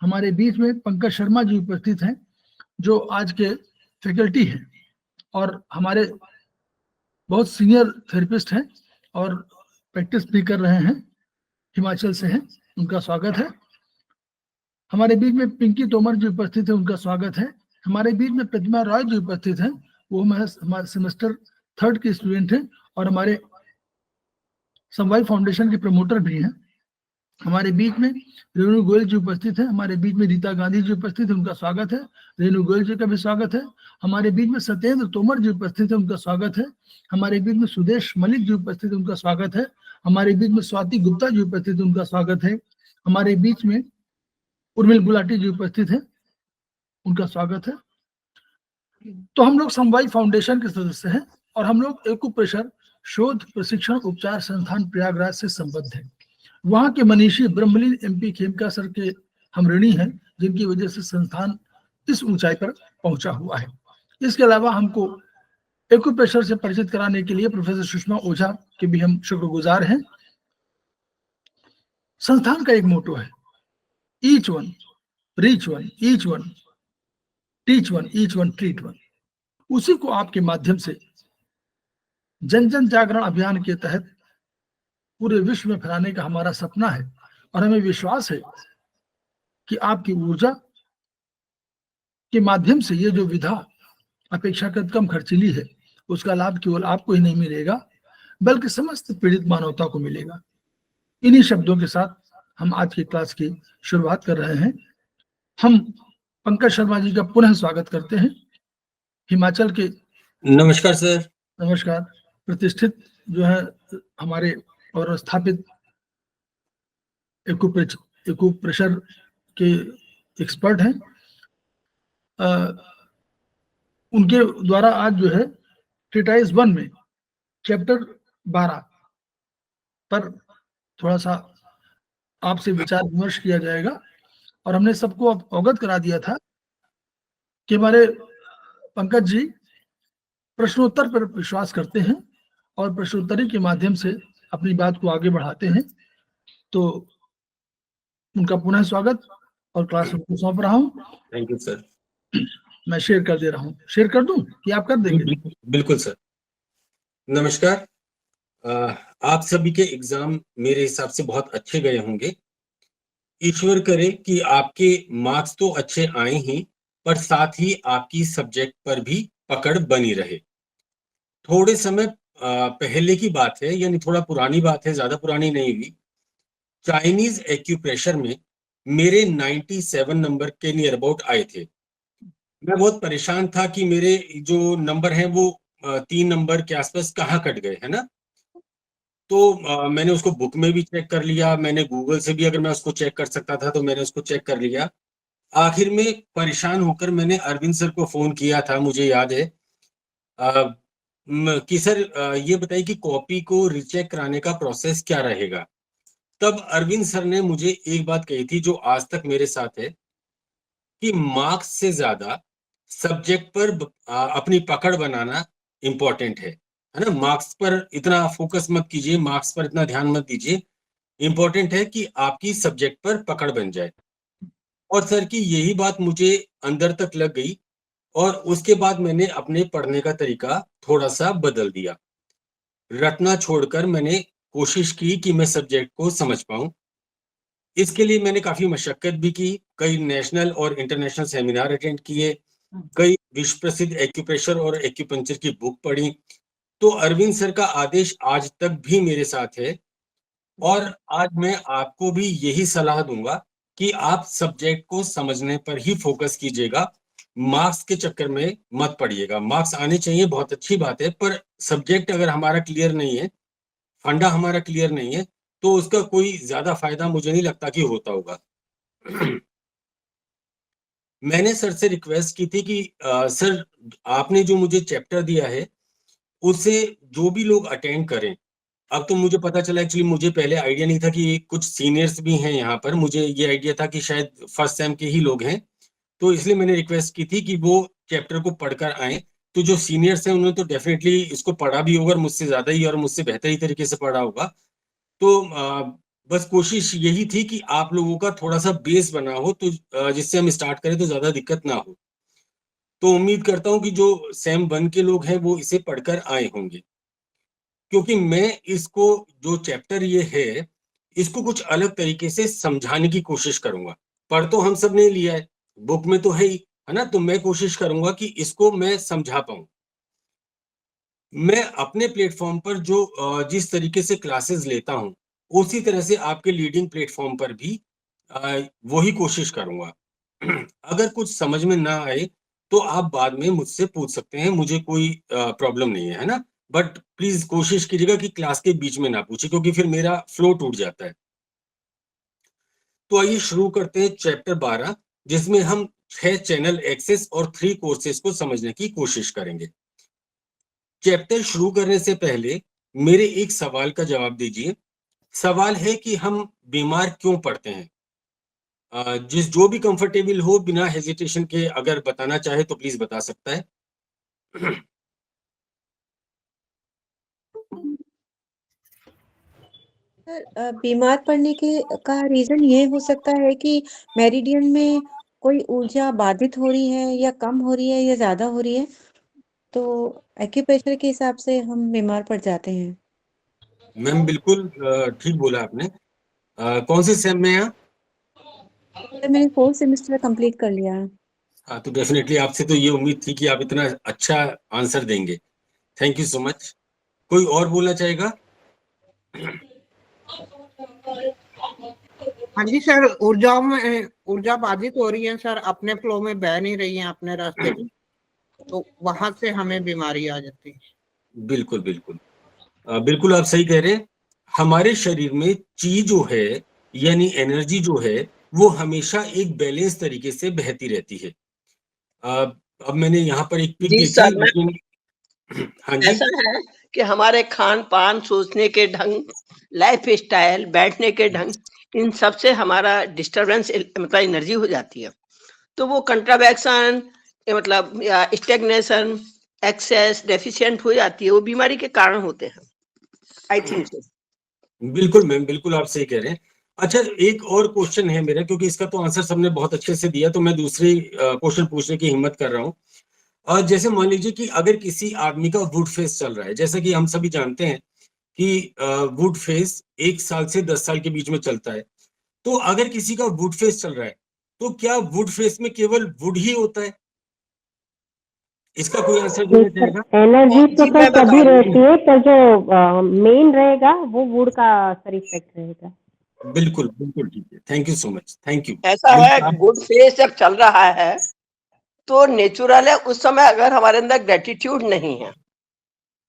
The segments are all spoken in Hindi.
हमारे बीच में पंकज शर्मा जी उपस्थित हैं, जो आज के फैकल्टी हैं और हमारे बहुत सीनियर थेरेपिस्ट हैं और प्रैक्टिस भी कर रहे हैं, हिमाचल से हैं, उनका स्वागत है। हमारे बीच में पिंकी तोमर जी उपस्थित है, उनका स्वागत है। हमारे बीच में प्रतिमा रॉय जी उपस्थित हैं, वो हमारे सेमेस्टर 3rd के स्टूडेंट हैं और हमारे समवाय फाउंडेशन के प्रमोटर भी हैं। हमारे बीच में रेणु गोयल जी उपस्थित है, हमारे बीच में रीता गांधी जी उपस्थित है, उनका स्वागत है। रेणु गोयल जी का भी स्वागत है। हमारे बीच में सत्येंद्र तोमर जी उपस्थित है, उनका स्वागत है। हमारे बीच में सुदेश मलिक जी उपस्थित है, उनका स्वागत है। हमारे बीच में स्वाति गुप्ता जी उपस्थित है, उनका स्वागत है। हमारे बीच में उर्मिल गुलाटी जी उपस्थित है, उनका स्वागत है। तो हम लोग समवाय फाउंडेशन के सदस्य हैं और हम लोग एक्यूप्रेशर शोध प्रशिक्षण उपचार संस्थान प्रयागराज से संबद्ध हैं। वहां के मनीषी ब्रह्मलीन MP खेमका सर के हम ऋणी हैं, जिनकी वजह से संस्थान इस ऊंचाई पर पहुंचा हुआ है। इसके अलावा हमको एक्यूप्रेशर से परिचित कराने के लिए प्रोफेसर सुषमा ओझा के भी हम शुक्रगुजार हैं। संस्थान का एक मोटो है, each one reach one, each one teach one, each one treat one. उसी को आपके माध्यम से जन जन जागरण अभियान के तहत पूरे विश्व में फैलाने का हमारा सपना है और हमें विश्वास है कि आपकी ऊर्जा के माध्यम से ये जो विधा अपेक्षाकृत कम खर्चीली है, उसका लाभ केवल आपको ही नहीं मिलेगा बल्कि समस्त पीड़ित मानवता को मिलेगा। इन्हीं शब्दों के साथ हम आज की क्लास की शुरुआत कर रहे हैं। हम पंकज शर्मा जी का पुनः स्वागत करते हैं, हिमाचल के। नमस्कार सर। नमस्कार। प्रतिष्ठित जो है हमारे और स्थापित एक्यूप्रेशर के एक्सपर्ट हैं। उनके द्वारा आज जो है ट्रीटाइज 1 में चैप्टर 12 पर थोड़ा सा आपसे विचार विमर्श किया जाएगा और हमने सबको अवगत करा दिया था कि हमारे पंकज जी प्रश्नोत्तर पर विश्वास करते हैं और प्रश्नोत्तरी के माध्यम से अपनी बात को आगे बढ़ाते हैं। तो उनका पुनः स्वागत और क्लास को सौंप रहा हूँ। Thank you sir. मैं शेयर कर दे रहा हूँ। शेयर कर दूं कि आप कर देंगे? बिल्कुल सर। नमस्कार। आप सभी के एग्जाम मेरे हिसाब से बहुत अच्छे गए होंगे। ईश्वर करे कि आपके मार्क्स तो अच्छे आए ही, पर साथ ही आपकी सब्जेक्ट पर भी पकड़ बनी रहे। थोड़े समय पहले की बात है, यानी थोड़ा पुरानी बात है, ज्यादा पुरानी नहीं हुई। चाइनीज एक्यूप्रेशर में मेरे 97 नंबर के नियर अबाउट आए थे। मैं बहुत परेशान था कि मेरे जो नंबर हैं वो 3 नंबर के आसपास कहाँ कट गए, है ना। तो मैंने उसको बुक में भी चेक कर लिया, मैंने गूगल से भी अगर मैं उसको चेक कर सकता था तो मैंने उसको चेक कर लिया। आखिर में परेशान होकर मैंने अरविंद सर को फोन किया था, मुझे याद है, कि सर ये बताइए कि कॉपी को रीचेक कराने का प्रोसेस क्या रहेगा। तब अरविंद सर ने मुझे एक बात कही थी जो आज तक मेरे साथ है, कि मार्क्स से ज्यादा सब्जेक्ट पर अपनी पकड़ बनाना इंपॉर्टेंट है ना। मार्क्स पर इतना फोकस मत कीजिए, मार्क्स पर इतना ध्यान मत दीजिए। इंपॉर्टेंट है कि आपकी सब्जेक्ट पर पकड़ बन जाए। और सर की यही बात मुझे अंदर तक लग गई और उसके बाद मैंने अपने पढ़ने का तरीका थोड़ा सा बदल दिया। रटना छोड़कर मैंने कोशिश की कि मैं सब्जेक्ट को समझ पाऊं। इसके लिए मैंने काफी मशक्कत भी की, कई नेशनल और इंटरनेशनल सेमिनार अटेंड किए, कई विश्व प्रसिद्ध एक्यूप्रेशर और एक्यूपंक्चर की बुक पढ़ी। तो अरविंद सर का आदेश आज तक भी मेरे साथ है और आज मैं आपको भी यही सलाह दूंगा कि आप सब्जेक्ट को समझने पर ही फोकस कीजिएगा, मार्क्स के चक्कर में मत पड़िएगा। मार्क्स आने चाहिए, बहुत अच्छी बात है, पर सब्जेक्ट अगर हमारा क्लियर नहीं है, फंडा हमारा क्लियर नहीं है, तो उसका कोई ज्यादा फायदा मुझे नहीं लगता कि होता होगा। मैंने सर से रिक्वेस्ट की थी कि सर आपने जो मुझे चैप्टर दिया है उसे जो भी लोग अटेंड करें। अब तो मुझे पता चला, एक्चुअली मुझे पहले आइडिया नहीं था कि कुछ सीनियर्स भी हैं यहाँ पर, मुझे ये आइडिया था कि शायद फर्स्ट सेम के ही लोग हैं, तो इसलिए मैंने रिक्वेस्ट की थी कि वो चैप्टर को पढ़कर आए। तो जो सीनियर्स हैं उन्होंने तो डेफिनेटली इसको पढ़ा भी होगा, मुझसे ज्यादा ही और मुझसे बेहतर ही तरीके से पढ़ा होगा। तो बस कोशिश यही थी कि आप लोगों का थोड़ा सा बेस बना हो, तो जिससे हम स्टार्ट करें तो ज्यादा दिक्कत ना हो। तो उम्मीद करता हूं कि जो सेम 1 के लोग हैं वो इसे पढ़कर आए होंगे, क्योंकि मैं इसको, जो चैप्टर ये है, इसको कुछ अलग तरीके से समझाने की कोशिश करूंगा। पढ़ तो हम सब ने लिया है, बुक में तो है ही, है ना। तो मैं कोशिश करूंगा कि इसको मैं समझा पाऊं। मैं अपने प्लेटफॉर्म पर जो जिस तरीके से क्लासेस लेता हूं, उसी तरह से आपके लीडिंग प्लेटफॉर्म पर भी वही कोशिश करूंगा। अगर कुछ समझ में ना आए तो आप बाद में मुझसे पूछ सकते हैं, मुझे कोई प्रॉब्लम नहीं है ना। बट प्लीज कोशिश कीजिएगा कि क्लास के बीच में ना पूछे, क्योंकि फिर मेरा फ्लो टूट जाता है। तो आइए शुरू करते हैं चैप्टर 12, जिसमें हम 6 चैनल एक्सेस और 3 कोर्सेज को समझने की कोशिश करेंगे। चैप्टर शुरू करने से पहले मेरे एक सवाल का जवाब दीजिए। सवाल है कि हम बीमार क्यों पड़ते हैं? जो भी कंफर्टेबल हो, बिना हेजिटेशन के अगर बताना चाहे तो प्लीज बता सकता है। सर, बीमार पड़ने के का रीजन ये हो सकता है कि मेरिडियन में कोई ऊर्जा बाधित हो रही है या कम हो रही है या ज्यादा हो रही है, तो एक्यूप्रेशर के हिसाब से हम बीमार पड़ जाते हैं। मैम बिल्कुल ठीक बोला आपने। कौन से सेम में हैं? सर, मैंने 4th सेमेस्टर कंप्लीट कर लिया है। हाँ, तो डेफिनेटली आपसे तो ये उम्मीद थी कि आप इतना अच्छा आंसर देंगे। Thank you so much. कोई और बोलना चाहेगा? हाँ जी सर, ऊर्जा में ऊर्जा बाधित हो रही है सर, अपने फ्लो में बह नहीं रही है अपने रास्ते में, तो वहां से हमें बीमारी आ जाती है। बिल्कुल बिल्कुल, बिल्कुल आप सही कह रहे हैं। हमारे शरीर में ची जो है, यानी एनर्जी जो है, वो हमेशा एक बैलेंस तरीके से बहती रहती है। अब मैंने यहाँ पर एक पिक जी देखी, सर, मैं लेकिन हाँ जी, ऐसा है कि हमारे खान-पान, सोचने के ढंग, लाइफ स्टाइल, बैठने के ढंग, इन सब से हमारा डिस्टर्बेंस मतलब एनर्जी हो जाती है। तो वो कंट्रावेक्शन मतलब या स्टैग्नेशन, एक्सेस, डेफिशिएंट हो जाती है, वो बीमारी के कारण होते हैं। I think so. बिल्कुल मैम, बिल्कुल आप सही कह रहे हैं। अच्छा, एक और क्वेश्चन है मेरा, क्योंकि इसका तो आंसर सबने बहुत अच्छे से दिया, तो मैं दूसरी क्वेश्चन पूछने की हिम्मत कर रहा हूँ। जैसे मान लीजिए कि अगर किसी आदमी का वुड फेस चल रहा है, जैसा कि हम सभी जानते हैं कि वुड फेस 1 साल से 10 साल के बीच में चलता है। तो अगर किसी का वुड फेस चल रहा है, तो क्या वुड फेस में केवल वुड ही होता है? इसका कोई आंसर देना चाहेगा? एनर्जी तो जी, सर मैं बता तभी रही रहती हूँ। है पर जो मेन रहेगा वो वुड का सर इफेक्ट रहेगा। बिल्कुल बिल्कुल ठीक है, thank you so much, thank you. ऐसा है, गुड फेस जब चल रहा है, तो नेचुरल है, उस समय अगर हमारे अंदर ग्रेटिट्यूड नहीं है,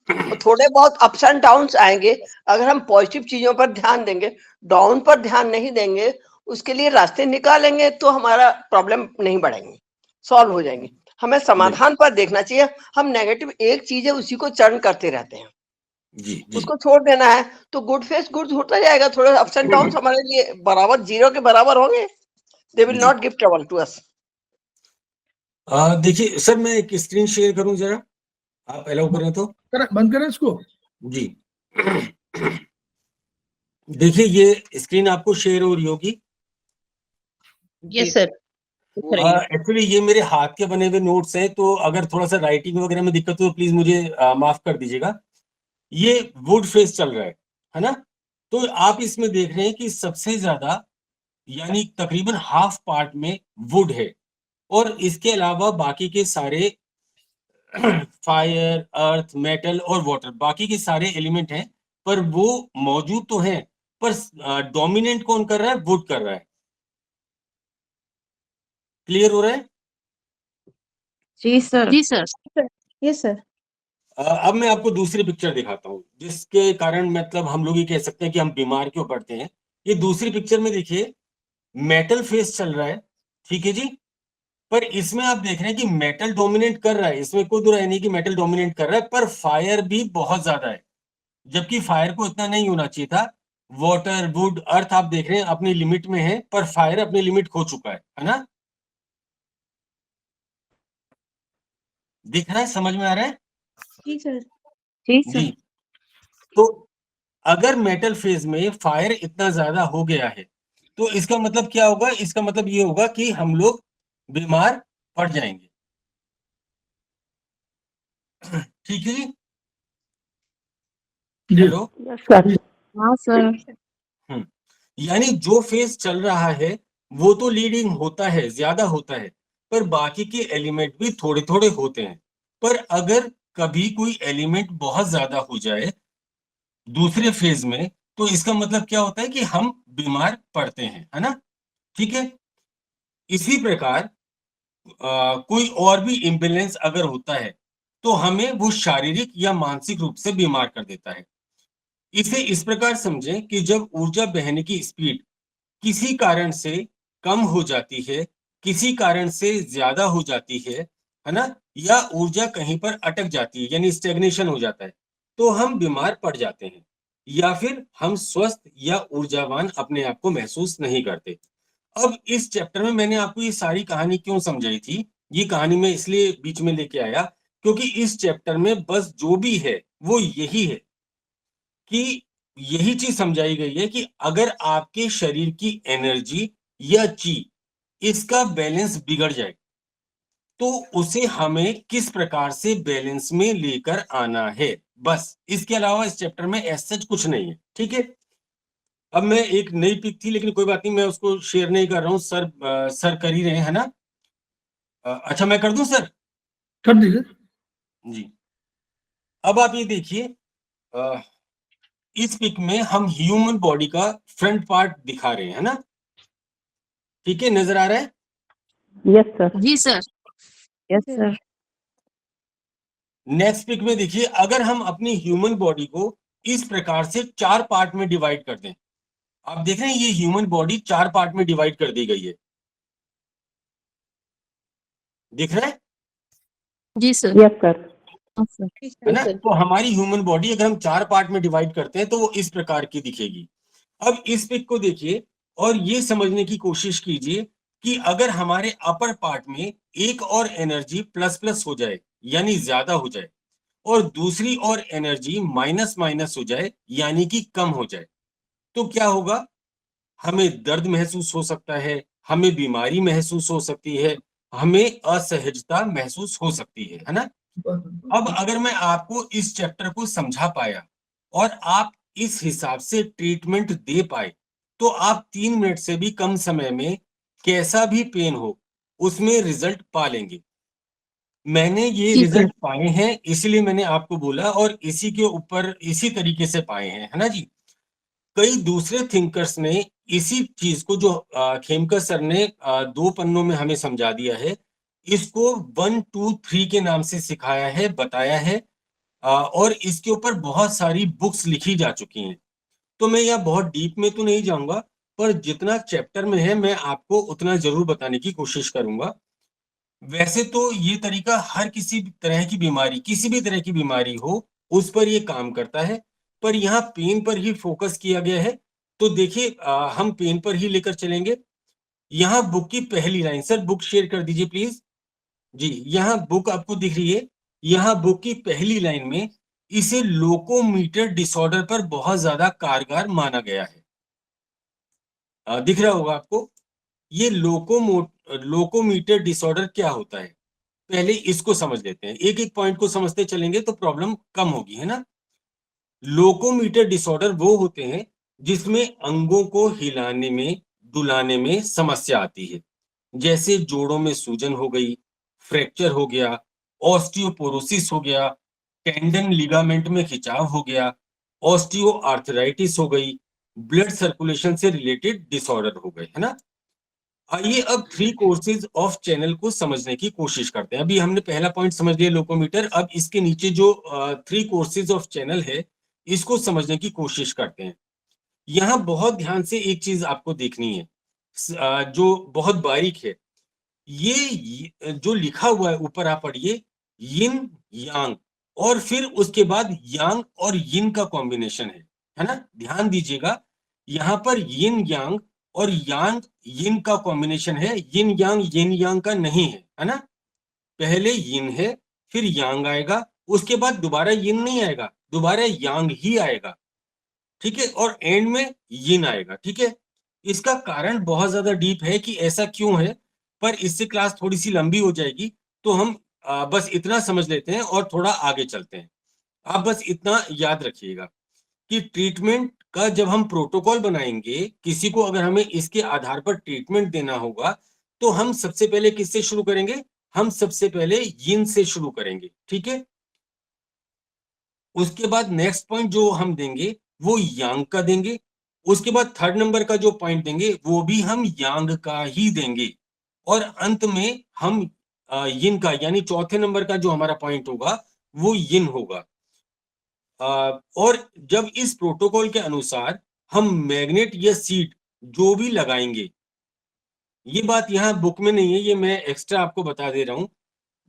तो थोड़े बहुत अप्स एंड डाउन्स आएंगे। अगर हम पॉजिटिव चीजों पर ध्यान देंगे, डाउन पर ध्यान नहीं देंगे, उसके लिए रास्ते निकालेंगे, तो हमारा प्रॉब्लम नहीं बढ़ेंगे, सॉल्व हो जाएंगे। हमें समाधान पर देखना चाहिए। हम नेगेटिव एक चीज है, उसी को चर्न करते रहते हैं, जी जी, उसको छोड़ देना है, तो गुड फेस गुड होता जाएगा। थोड़े अप्स एंड डाउन्स हमारे लिए बराबर जीरो के बराबर होंगे, दे विल जी। Not give trouble to us. देखिए सर, मैं एक स्क्रीन शेयर करूं जरा, आप अलाउ करें तो। बंद करें इसको। जी। देखिए, ये स्क्रीन आपको शेयर हो रही होगी। Yes sir. एक्चुअली ये मेरे हाथ के बने हुए नोट्स हैं, तो अगर थोड़ा सा राइटिंग वगैरह में दिक्कत हो तो प्लीज मुझे माफ कर दीजिएगा। ये वुड फेस चल रहा है ना। तो आप इसमें देख रहे हैं कि सबसे ज्यादा, यानी तकरीबन हाफ पार्ट में वुड है, और इसके अलावा बाकी के सारे फायर, अर्थ, मेटल और वाटर, बाकी के सारे एलिमेंट हैं, पर वो मौजूद तो हैं, पर डोमिनेंट कौन कर रहा है? वुड कर रहा है। क्लियर हो रहा है? जी सर। जी सर। Yes sir. अब मैं आपको दूसरी पिक्चर दिखाता हूँ, जिसके कारण मतलब हम लोग ये कह सकते हैं कि हम बीमार क्यों पड़ते हैं। ये दूसरी पिक्चर में देखिए, मेटल फेस चल रहा है, ठीक है जी। पर इसमें आप देख रहे हैं कि मेटल डोमिनेट कर रहा है, इसमें कोई दो राय नहीं कि मेटल डोमिनेट कर रहा है, पर फायर भी बहुत ज्यादा है, जबकि फायर को इतना नहीं होना चाहिए था। वाटर, वुड, अर्थ आप देख रहे हैं अपनी लिमिट में है, पर फायर अपनी लिमिट खो चुका है ना। दिख रहा है? समझ में आ रहा है? जी सर। जी जी। सर। तो अगर मेटल फेज में फायर इतना ज्यादा हो गया है तो इसका मतलब क्या होगा? इसका मतलब ये होगा कि हम लोग बीमार पड़ जाएंगे। ठीक है जी? जी हेलो। सर। हाँ सर। यानी जो फेज चल रहा है वो तो लीडिंग होता है, ज्यादा होता है, पर बाकी के एलिमेंट भी थोड़े थोड़े होते हैं। पर अगर कभी कोई एलिमेंट बहुत ज्यादा हो जाए दूसरे फेज में तो इसका मतलब क्या होता है कि हम बीमार पड़ते हैं, है ना? ठीक है। इसी प्रकार कोई और भी इम्बैलेंस अगर होता है तो हमें वो शारीरिक या मानसिक रूप से बीमार कर देता है। इसे इस प्रकार समझें कि जब ऊर्जा बहने की स्पीड किसी कारण से कम हो जाती है, किसी कारण से ज्यादा हो जाती है ना, या ऊर्जा कहीं पर अटक जाती है यानी स्टेग्नेशन हो जाता है, तो हम बीमार पड़ जाते हैं या फिर हम स्वस्थ या ऊर्जावान अपने आप को महसूस नहीं करते। अब इस चैप्टर में मैंने आपको ये सारी कहानी क्यों समझाई थी? ये कहानी मैं इसलिए बीच में लेके आया क्योंकि इस चैप्टर में बस जो भी है वो यही है कि यही चीज समझाई गई है कि अगर आपके शरीर की एनर्जी या ची इसका बैलेंस बिगड़ जाए तो उसे हमें किस प्रकार से बैलेंस में लेकर आना है। बस इसके अलावा इस चैप्टर में ऐसा कुछ नहीं है। ठीक है। अब मैं एक नई पिक थी लेकिन कोई बात नहीं, मैं उसको शेयर नहीं कर रहा हूँ। सर कर ही रहे हैं, है ना? अच्छा मैं कर दूं सर? कर दीजिए। जी। अब आप ये देखिए, इस पिक में हम ह्यूमन बॉडी का फ्रंट पार्ट दिखा रहे हैं, है ना? ठीक है, नजर आ रहा है? Yes sir. जी sir. Yes sir. Next pic में देखिए, अगर हम अपनी ह्यूमन बॉडी को इस प्रकार से 4 पार्ट में डिवाइड कर दें, आप देख रहे हैं ये ह्यूमन बॉडी 4 पार्ट में डिवाइड कर दी गई है, दिख रहा है? जी सर। Yes sir. है ना? तो हमारी ह्यूमन बॉडी अगर हम 4 पार्ट में डिवाइड करते हैं तो वो इस प्रकार की दिखेगी। अब इस पिक को देखिए और ये समझने की कोशिश कीजिए कि अगर हमारे अपर पार्ट में एक और एनर्जी प्लस प्लस हो जाए यानी ज्यादा हो जाए और दूसरी और एनर्जी माइनस माइनस हो जाए यानी कि कम हो जाए, तो क्या होगा? हमें दर्द महसूस हो सकता है, हमें बीमारी महसूस हो सकती है, हमें असहजता महसूस हो सकती है ना? अब अगर मैं आपको इस चैप्टर को समझा पाया और आप इस हिसाब से ट्रीटमेंट दे पाए तो आप 3 मिनट से भी कम समय में कैसा भी पेन हो उसमें रिजल्ट पा लेंगे। मैंने ये रिजल्ट पाए हैं इसलिए मैंने आपको बोला और इसी के ऊपर इसी तरीके से पाए हैं, है ना जी? कई दूसरे थिंकर्स ने इसी चीज को जो खेमकर सर ने 2 पन्नों में हमें समझा दिया है, इसको 1 2 3 के नाम से सिखाया है, बताया है। और इसके ऊपर बहुत सारी बुक्स लिखी जा चुकी हैं। तो मैं यहाँ बहुत डीप में तो नहीं जाऊंगा, पर जितना चैप्टर में है मैं आपको उतना जरूर बताने की कोशिश करूंगा। वैसे तो ये तरीका हर किसी तरह की बीमारी, किसी भी तरह की बीमारी हो उस पर ये काम करता है, पर यहाँ पेन पर ही फोकस किया गया है। तो देखिए हम पेन पर ही लेकर चलेंगे। यहाँ बुक की पहली लाइन, सर बुक शेयर कर दीजिए प्लीज। जी, यहाँ बुक आपको दिख रही है। यहाँ बुक की पहली लाइन में इसे लोकोमीटर डिसऑर्डर पर बहुत ज्यादा कारगर माना गया है। दिख रहा होगा आपको। ये लोकोमीटर डिसऑर्डर क्या होता है, पहले इसको समझ लेते हैं। एक एक पॉइंट को समझते चलेंगे तो प्रॉब्लम कम होगी, है ना? लोकोमीटर डिसऑर्डर वो होते हैं जिसमें अंगों को हिलाने में डुलाने में समस्या आती है, जैसे जोड़ों में सूजन हो गई, फ्रैक्चर हो गया, ऑस्टियोपोरोसिस हो गया, टेंडन लिगामेंट में खिंचाव हो गया, ऑस्टियो आर्थराइटिस हो गई, ब्लड सर्कुलेशन से रिलेटेड डिसऑर्डर हो गए, है ना? आइए अब 3 कोर्सेज ऑफ चैनल को समझने की कोशिश करते हैं। अभी हमने पहला पॉइंट समझ लिया लोकोमीटर, अब इसके नीचे जो 3 कोर्सेज ऑफ चैनल है इसको समझने की कोशिश करते हैं। यहाँ बहुत ध्यान से एक चीज आपको देखनी है जो बहुत बारीक है। ये जो लिखा हुआ है ऊपर आप पढ़िए, यिन यांग, और फिर उसके बाद यांग और यिन का कॉम्बिनेशन है ना? ध्यान दीजिएगा, यहाँ पर यिन यांग और यांग यिन का कॉम्बिनेशन है, यिन यांग का नहीं है ना? पहले यिन है फिर यांग आएगा, उसके बाद दोबारा यिन नहीं आएगा, दोबारा यांग ही आएगा। ठीक है, और एंड में यिन आएगा। ठीक है, इसका कारण बहुत ज्यादा डीप है कि ऐसा क्यों है, पर इससे क्लास थोड़ी सी लंबी हो जाएगी, तो हम बस इतना समझ लेते हैं और थोड़ा आगे चलते हैं। आप बस इतना याद रखिएगा कि ट्रीटमेंट का जब हम प्रोटोकॉल बनाएंगे, किसी को अगर हमें इसके आधार पर ट्रीटमेंट देना होगा, तो हम सबसे पहले किससे शुरू करेंगे? हम सबसे पहले यिन से शुरू करेंगे। ठीक है, उसके बाद नेक्स्ट पॉइंट जो हम देंगे वो यांग का देंगे। उसके बाद थर्ड नंबर का जो पॉइंट देंगे वो भी हम यांग का ही देंगे, और अंत में हम यिन का, यानी चौथे नंबर का जो हमारा पॉइंट होगा वो यिन होगा। और जब इस प्रोटोकॉल के अनुसार हम मैग्नेट या सीट जो भी लगाएंगे, ये बात यहाँ बुक में नहीं है, ये मैं एक्स्ट्रा आपको बता दे रहा हूं।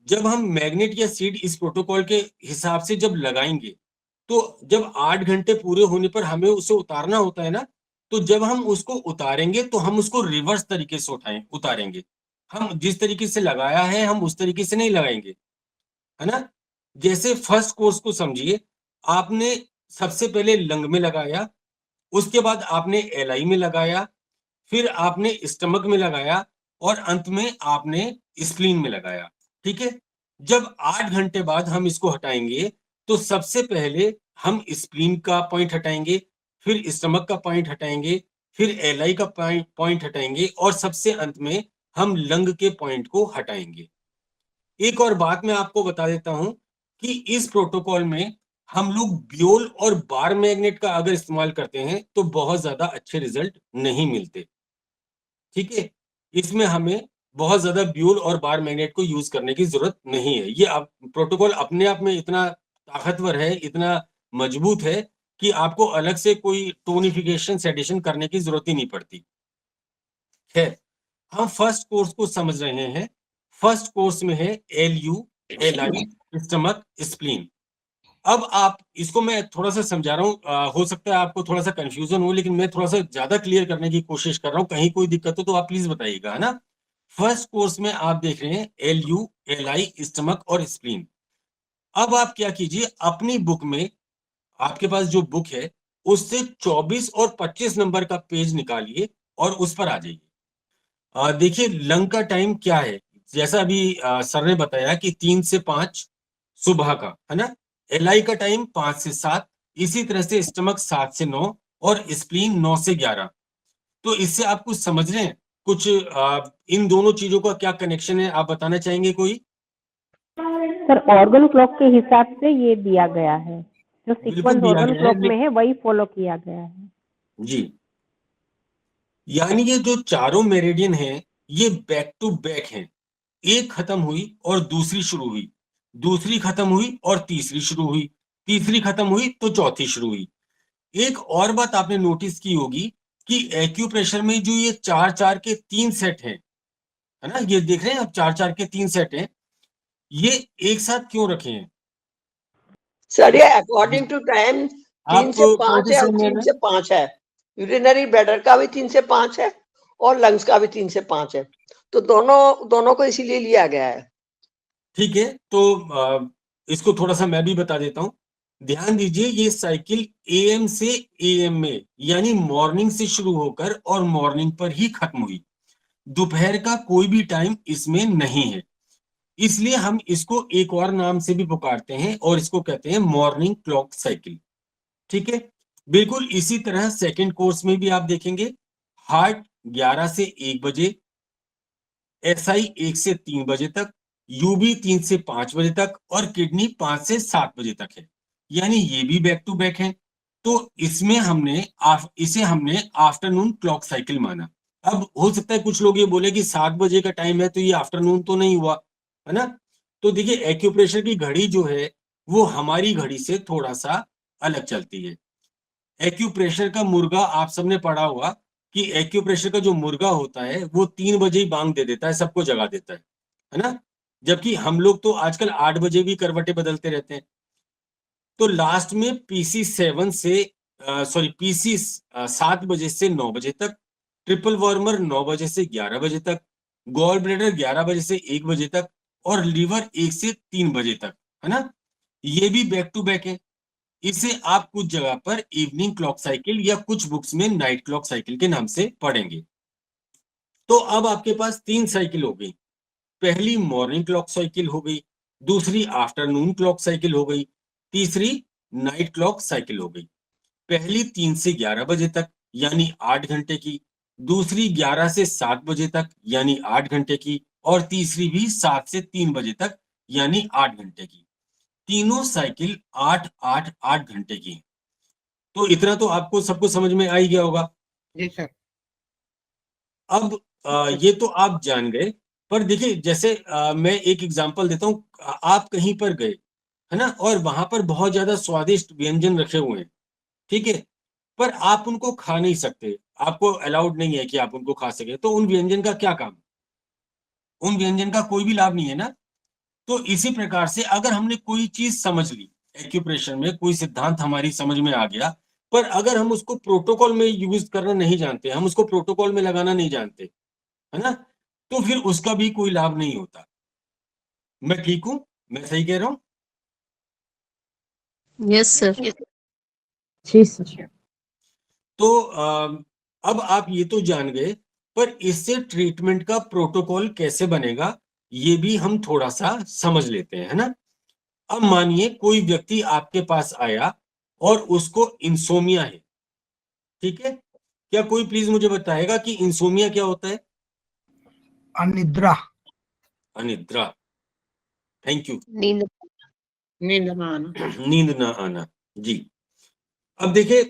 जब हम मैग्नेट या सीट इस प्रोटोकॉल के हिसाब से जब लगाएंगे, तो जब 8 घंटे पूरे होने पर हमें उसे उतारना होता है ना, तो जब हम उसको उतारेंगे तो हम उसको रिवर्स तरीके से उतारेंगे। हम जिस तरीके से लगाया है हम उस तरीके से नहीं लगाएंगे, है ना। जैसे फर्स्ट कोर्स को समझिए, आपने सबसे पहले लंग में लगाया, उसके बाद आपने एलआई में लगाया, फिर आपने स्टमक में लगाया, और अंत में आपने स्प्लीन में लगाया। ठीक है, जब 8 घंटे बाद हम इसको हटाएंगे, तो सबसे पहले हम स्प्लीन का पॉइंट हटाएंगे, फिर स्टमक का पॉइंट हटाएंगे, फिर एलआई का पॉइंट हटाएंगे, और सबसे अंत में हम लंग के पॉइंट को हटाएंगे। एक और बात मैं आपको बता देता हूं कि इस प्रोटोकॉल में हम लोग ब्योल और बार मैग्नेट का अगर इस्तेमाल करते हैं तो बहुत ज्यादा अच्छे रिजल्ट नहीं मिलते। ठीक है, इसमें हमें बहुत ज्यादा ब्यूल और बार मैग्नेट को यूज करने की जरूरत नहीं है। ये प्रोटोकॉल अपने आप में इतना ताकतवर है, इतना मजबूत है कि आपको अलग से कोई टोनिफिकेशन सेडेशन करने की जरूरत ही नहीं पड़ती। खैर, हम फर्स्ट कोर्स को समझ रहे हैं। फर्स्ट कोर्स में है LU, LI, स्टमक, स्प्लीन। अब आप इसको, मैं थोड़ा सा समझा रहा हूं, हो सकता है आपको थोड़ा सा कंफ्यूजन हो, लेकिन मैं थोड़ा सा ज्यादा क्लियर करने की कोशिश कर रहा हूं। कहीं कोई दिक्कत हो तो आप प्लीज बताइएगा, है ना। फर्स्ट कोर्स में आप देख रहे हैं LU, LI, स्टमक और स्प्लीन। अब आप क्या कीजिए, अपनी बुक में, आपके पास जो बुक है उससे 24 और 25 नंबर का पेज निकालिए और उस पर आ जाइए। देखिए लंग का टाइम क्या है, जैसा अभी सर ने बताया कि 3 से 5 सुबह का, है ना। LI का टाइम 5 से 7, इसी तरह से स्टमक 7 से 9, और स्प्लीन 9 से 11। तो इससे आप कुछ समझ रहे हैं? कुछ इन दोनों चीजों का क्या कनेक्शन है, आप बताना चाहेंगे कोई? सर ऑर्गन क्लॉक के हिसाब से ये दिया गया है, जो बिल्कुल सीक्वेंस दिया ऑर्गन गया क्लॉक है में है वही फॉलो किया गया है जी। यानी ये जो चारों मेरिडियन हैं ये बैक टू बैक हैं। एक खत्म हुई और दूसरी शुरू हुई, दूसरी खत्म हुई और तीसरी शुरू हुई, तीसरी खत्म हुई तो चौथी शुरू हुई। एक और बात आपने नोटिस की होगी कि एक्यूप्रेशर में जो ये 4-4 के 3 सेट हैं, है ना, ये देख रहे हैं आप 4-4 के 3 सेट हैं, ये एक साथ क्यों रखे हैं? सर ये अकॉर्डिंग टू टाइम 3 आप से 5 है और प्रोफेसर 3 से 5 है। यूरिनरी ब्लैडर का भी 3 से 5 है और लंग्स का भी 3 से 5 है, तो दोनों को इसीलिए लिया गया है। ठीक है, तो इसको थोड़ा सा मैं भी बता देता हूं। ध्यान दीजिए, ये साइकिल AM से AM में, यानी मॉर्निंग से शुरू होकर और मॉर्निंग पर ही खत्म हुई। दोपहर का कोई भी टाइम इसमें नहीं है, इसलिए हम इसको एक और नाम से भी पुकारते हैं और इसको कहते हैं मॉर्निंग क्लॉक साइकिल। ठीक है, बिल्कुल इसी तरह सेकंड कोर्स में भी आप देखेंगे, हार्ट 11 से 1 बजे, SI 1 से 3 बजे तक, UB 3 से 5 बजे तक, और किडनी 5 से 7 बजे तक है, यानी ये भी बैक टू बैक है। तो इसमें इसे हमने आफ्टरनून क्लॉक साइकिल माना। अब हो सकता है कुछ लोग ये बोले कि 7 बजे का टाइम है तो ये आफ्टरनून तो नहीं हुआ, है ना। तो देखिए एक्यूप्रेशर की घड़ी जो है वो हमारी घड़ी से थोड़ा सा अलग चलती है। एक्यूप्रेशर का मुर्गा आप सबने पढ़ा होगा कि एक्यूप्रेशर का जो मुर्गा होता है वो 3 बजे ही बांग दे देता है, सबको जगा देता है ना। जबकि हम लोग तो आजकल 8 बजे भी करवटें बदलते रहते हैं। तो लास्ट में PC 7 बजे से 9 बजे तक, ट्रिपल वार्मर 9 बजे से 11 बजे तक, गॉल ब्लैडर 11 बजे से 1 बजे तक, और लीवर 1 से 3 बजे तक, है ना। ये भी बैक टू बैक है। इसे आप कुछ जगह पर इवनिंग क्लॉक साइकिल या कुछ बुक्स में नाइट क्लॉक साइकिल के नाम से पढ़ेंगे। तो अब आपके पास 3 साइकिल हो गई। पहली मॉर्निंग क्लॉक साइकिल हो गई, दूसरी आफ्टरनून क्लॉक साइकिल हो गई, तीसरी नाइट क्लॉक साइकिल हो गई। पहली 3 से 11 बजे तक यानी 8 घंटे की, दूसरी 11 से 7 बजे तक यानी 8 घंटे की, और तीसरी भी 7 से 3 बजे तक यानी 8 घंटे की। तीनों साइकिल 8-8-8 घंटे की। तो इतना तो आपको सबको समझ में आ ही गया होगा। जी सर। अब ये तो आप जान गए, पर देखिए जैसे मैं एक एग्जांपल देता हूँ। आप कहीं पर गए, है ना, और वहां पर बहुत ज्यादा स्वादिष्ट व्यंजन रखे हुए हैं, ठीक है, पर आप उनको खा नहीं सकते, आपको अलाउड नहीं है कि आप उनको खा सके, तो उन व्यंजन का क्या काम? उन व्यंजन का कोई भी लाभ नहीं है ना। तो इसी प्रकार से अगर हमने कोई चीज समझ ली, एक्यूप्रेशर में कोई सिद्धांत हमारी समझ में आ गया, पर अगर हम उसको प्रोटोकॉल में यूज करना नहीं जानते, हम उसको प्रोटोकॉल में लगाना नहीं जानते, है ना, तो फिर उसका भी कोई लाभ नहीं होता। मैं ठीक हूं? मैं सही कह रहा हूं? Yes sir. जी सर। तो अब आप ये तो जान गए, पर इससे ट्रीटमेंट का प्रोटोकॉल कैसे बनेगा ये भी हम थोड़ा सा समझ लेते हैं, है ना। अब मानिए कोई व्यक्ति आपके पास आया और उसको इंसोमिया है, ठीक है। क्या कोई प्लीज मुझे बताएगा कि इंसोमिया क्या होता है? अनिद्रा। अनिद्रा, थैंक यू। नींद। नींद ना आना। नींद ना आना, जी। अब देखिए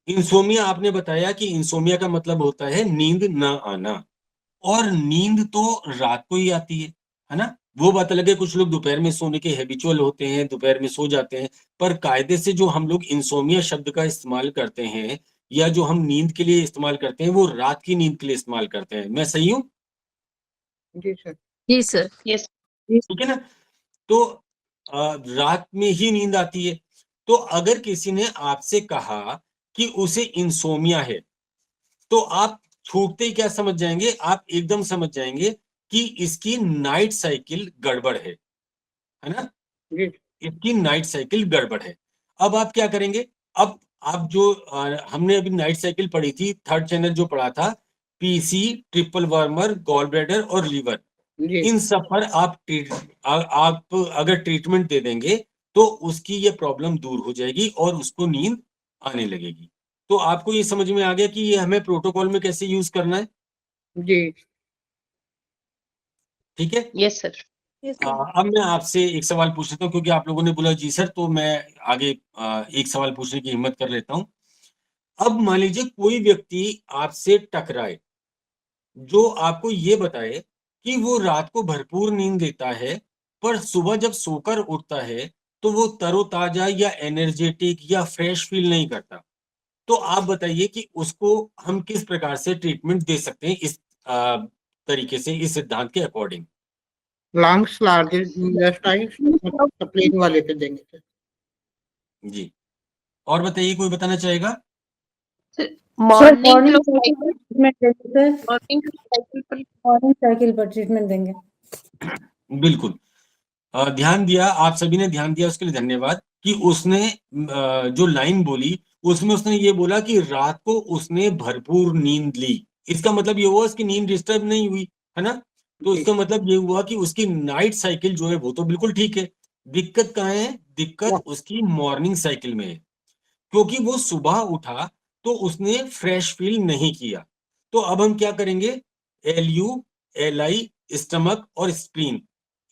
इंसोमिया, आपने बताया कि इंसोमिया का मतलब होता है नींद ना आना, और नींद तो रात को ही आती है ना। वो बात अलग है, कुछ लोग दोपहर में सोने के हैबिचुअल होते हैं, दोपहर में सो जाते हैं, पर कायदे से जो हम लोग इंसोमिया शब्द का इस्तेमाल करते हैं या जो हम नींद के लिए इस्तेमाल करते हैं वो रात की नींद के लिए इस्तेमाल करते हैं। मैं सही हूं? जी सर। जी सर। यस। ठीक है ना। तो रात में ही नींद आती है। तो अगर किसी ने आपसे कहा कि उसे इंसोमिया है, तो आप छूटते ही क्या समझ जाएंगे? आप एकदम समझ जाएंगे कि इसकी नाइट साइकिल गड़बड़ है ना। जी। इसकी नाइट साइकिल गड़बड़ है। अब आप क्या करेंगे? अब आप जो हमने अभी नाइट साइकिल पढ़ी थी, थर्ड चैनल जो पढ़ा था, पीसी, ट्रिपल वर्मर, गॉल ब्लैडर और लीवर, जी। इन सब पर आप अगर ट्रीटमेंट दे देंगे तो उसकी ये प्रॉब्लम दूर हो जाएगी और उसको नींद आने लगेगी। तो आपको ये समझ में आ गया कि ये हमें प्रोटोकॉल में कैसे यूज करना है? जी। ठीक है। Yes sir. Yes, sir. अब मैं आपसे एक सवाल पूछ लेता हूँ, क्योंकि आप लोगों ने बोला जी सर, तो मैं आगे एक सवाल पूछने की हिम्मत कर लेता हूँ। अब मान लीजिए कोई व्यक्ति आपसे टकराए जो आपको ये बताए कि वो रात को भरपूर नींद लेता है, पर सुबह जब सोकर उठता है तो वो तरोताजा या एनर्जेटिक या फ्रेश फील नहीं करता। तो आप बताइए कि उसको हम किस प्रकार से ट्रीटमेंट दे सकते हैं इस तरीके से, इस सिद्धांत के अकॉर्डिंग। लंग्स लार्ज प्लेन वाले पे देंगे सर। जी, और बताइए, कोई बताना चाहेगा? मॉर्निंग ट्रीटमेंट देंगे सर। साइकिल पर। मॉर्निंग साइकिल पर ट्रीटमेंट देंगे। बिल्कुल। ध्यान दिया, आप सभी ने ध्यान दिया, उसके लिए धन्यवाद। कि उसने जो लाइन बोली उसमें उसने ये बोला कि रात को उसने भरपूर नींद ली। इसका मतलब ये हुआ उसकी नींद डिस्टर्ब नहीं हुई, है ना। तो जी। इसका मतलब ये हुआ कि उसकी नाइट साइकिल जो है वो तो बिल्कुल ठीक है। दिक्कत कहाँ है? दिक्कत उसकी मॉर्निंग साइकिल में है, क्योंकि वो सुबह उठा तो उसने फ्रेश फील नहीं किया। तो अब हम क्या करेंगे? LU, LI, स्टमक और स्प्लीन,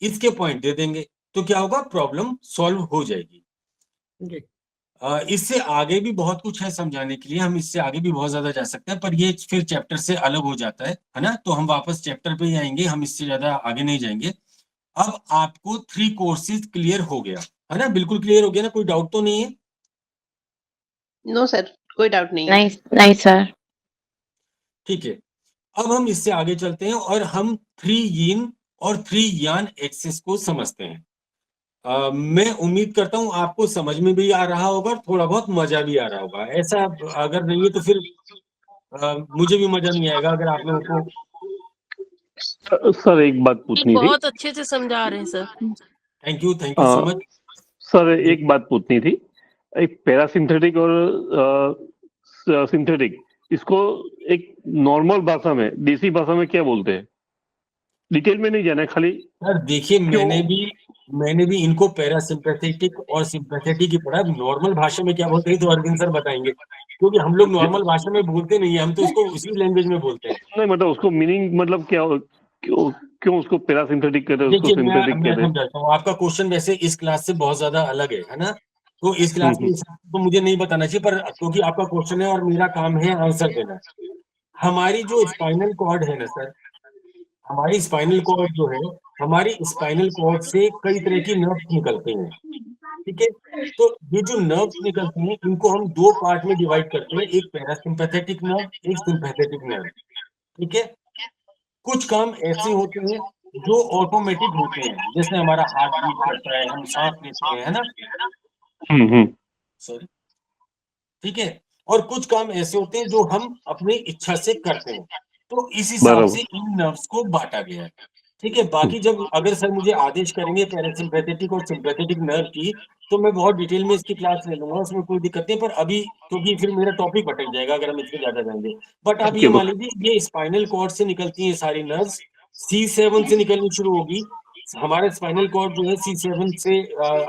इसके पॉइंट दे देंगे, तो क्या होगा? प्रॉब्लम सॉल्व हो जाएगी। जी। इससे आगे भी बहुत कुछ है समझाने के लिए, हम इससे आगे भी बहुत ज्यादा जा सकते हैं, पर ये फिर चैप्टर से अलग हो जाता है ना। तो हम वापस चैप्टर पे ही आएंगे, हम इससे ज्यादा आगे नहीं जाएंगे। अब आपको 3 कोर्सेज क्लियर हो गया, है ना? बिल्कुल क्लियर हो गया ना? कोई डाउट तो नहीं है? नो सर, कोई डाउट नहीं है। नहीं नहीं सर। ठीक है। अब हम इससे आगे चलते हैं और हम 3 यीन और 3 यान एक्सिस को समझते हैं। मैं उम्मीद करता हूं आपको समझ में भी आ रहा होगा और थोड़ा बहुत मजा भी आ रहा होगा। ऐसा अगर नहीं है तो फिर मुझे भी मजा नहीं आएगा अगर आप लोगों को। सर एक बात पूछनी थी। बहुत अच्छे से समझा रहे हैं sir. Thank you so much. Sir एक बात पूछनी थी, एक पैरासिम्पथेटिक और सिंथेटिक, इसको एक नॉर्मल भाषा में, देसी भाषा में क्या बोलते हैं? डिटेल में नहीं जाना है, खाली सर देखिए क्यों? मैंने भी इनको पैरासिम्पैथेटिक और सिंपैथेटिक ही पढ़ा। नॉर्मल भाषा में क्या बोलते हैं तो अरविंद सर बताएंगे, क्योंकि हम लोग नॉर्मल भाषा में बोलते नहीं है, हम तो इसको उसी लैंग्वेज में बोलते हैं। नहीं मतलब उसको मीनिंग मतलब क्या, क्यों उसको पैरासिम्पथेटिक कहते हैं, उसको देखिए सिंथेटिक मैं कहते हैं? समझाता हूँ, आपका क्वेश्चन वैसे इस क्लास से बहुत ज्यादा अलग है ना, तो इस क्लास के हिसाब से तो मुझे नहीं बताना चाहिए, पर क्योंकि आपका क्वेश्चन है और मेरा काम है आंसर देना। हमारी जो स्पाइनल कॉर्ड है ना सर, हमारी स्पाइनल कॉर्ड जो है, हमारी स्पाइनल कॉर्ड से कई तरह की नर्व्स निकलते हैं, ठीक है। तो ये जो नर्व्स निकलते हैं इनको हम दो पार्ट में डिवाइड करते हैं, एक पैरासिम्पैथेटिक नर्व, एक सिंपैथेटिक नर्व, ठीक है। कुछ काम ऐसे होते हैं जो ऑटोमेटिक होते हैं, जैसे हमारा हार्ट बीट करता है, हम सांस लेते हैं, है ना सॉरी, ठीक है। और कुछ काम ऐसे होते हैं जो हम अपनी इच्छा से करते हैं, तो इस हिसाब से इन नर्व्स को बांटा गया है, ठीक है। बाकी जब अगर सर मुझे आदेश करेंगे पैरासिम्पैथेटिक और सिंपैथेटिक नर्व की, तो मैं बहुत डिटेल में इसकी क्लास ले लूंगा, उसमें कोई दिक्कत नहीं। पर अभी क्योंकि फिर मेरा टॉपिक भटक जाएगा अगर हम इसमें ज्यादा जाएंगे। बट आप ये मान लीजिए ये स्पाइनल कॉर्ड से निकलती है सारी नर्व्स, C7 से निकलनी शुरू होगी। हमारा स्पाइनल कॉर्ड जो है C7 से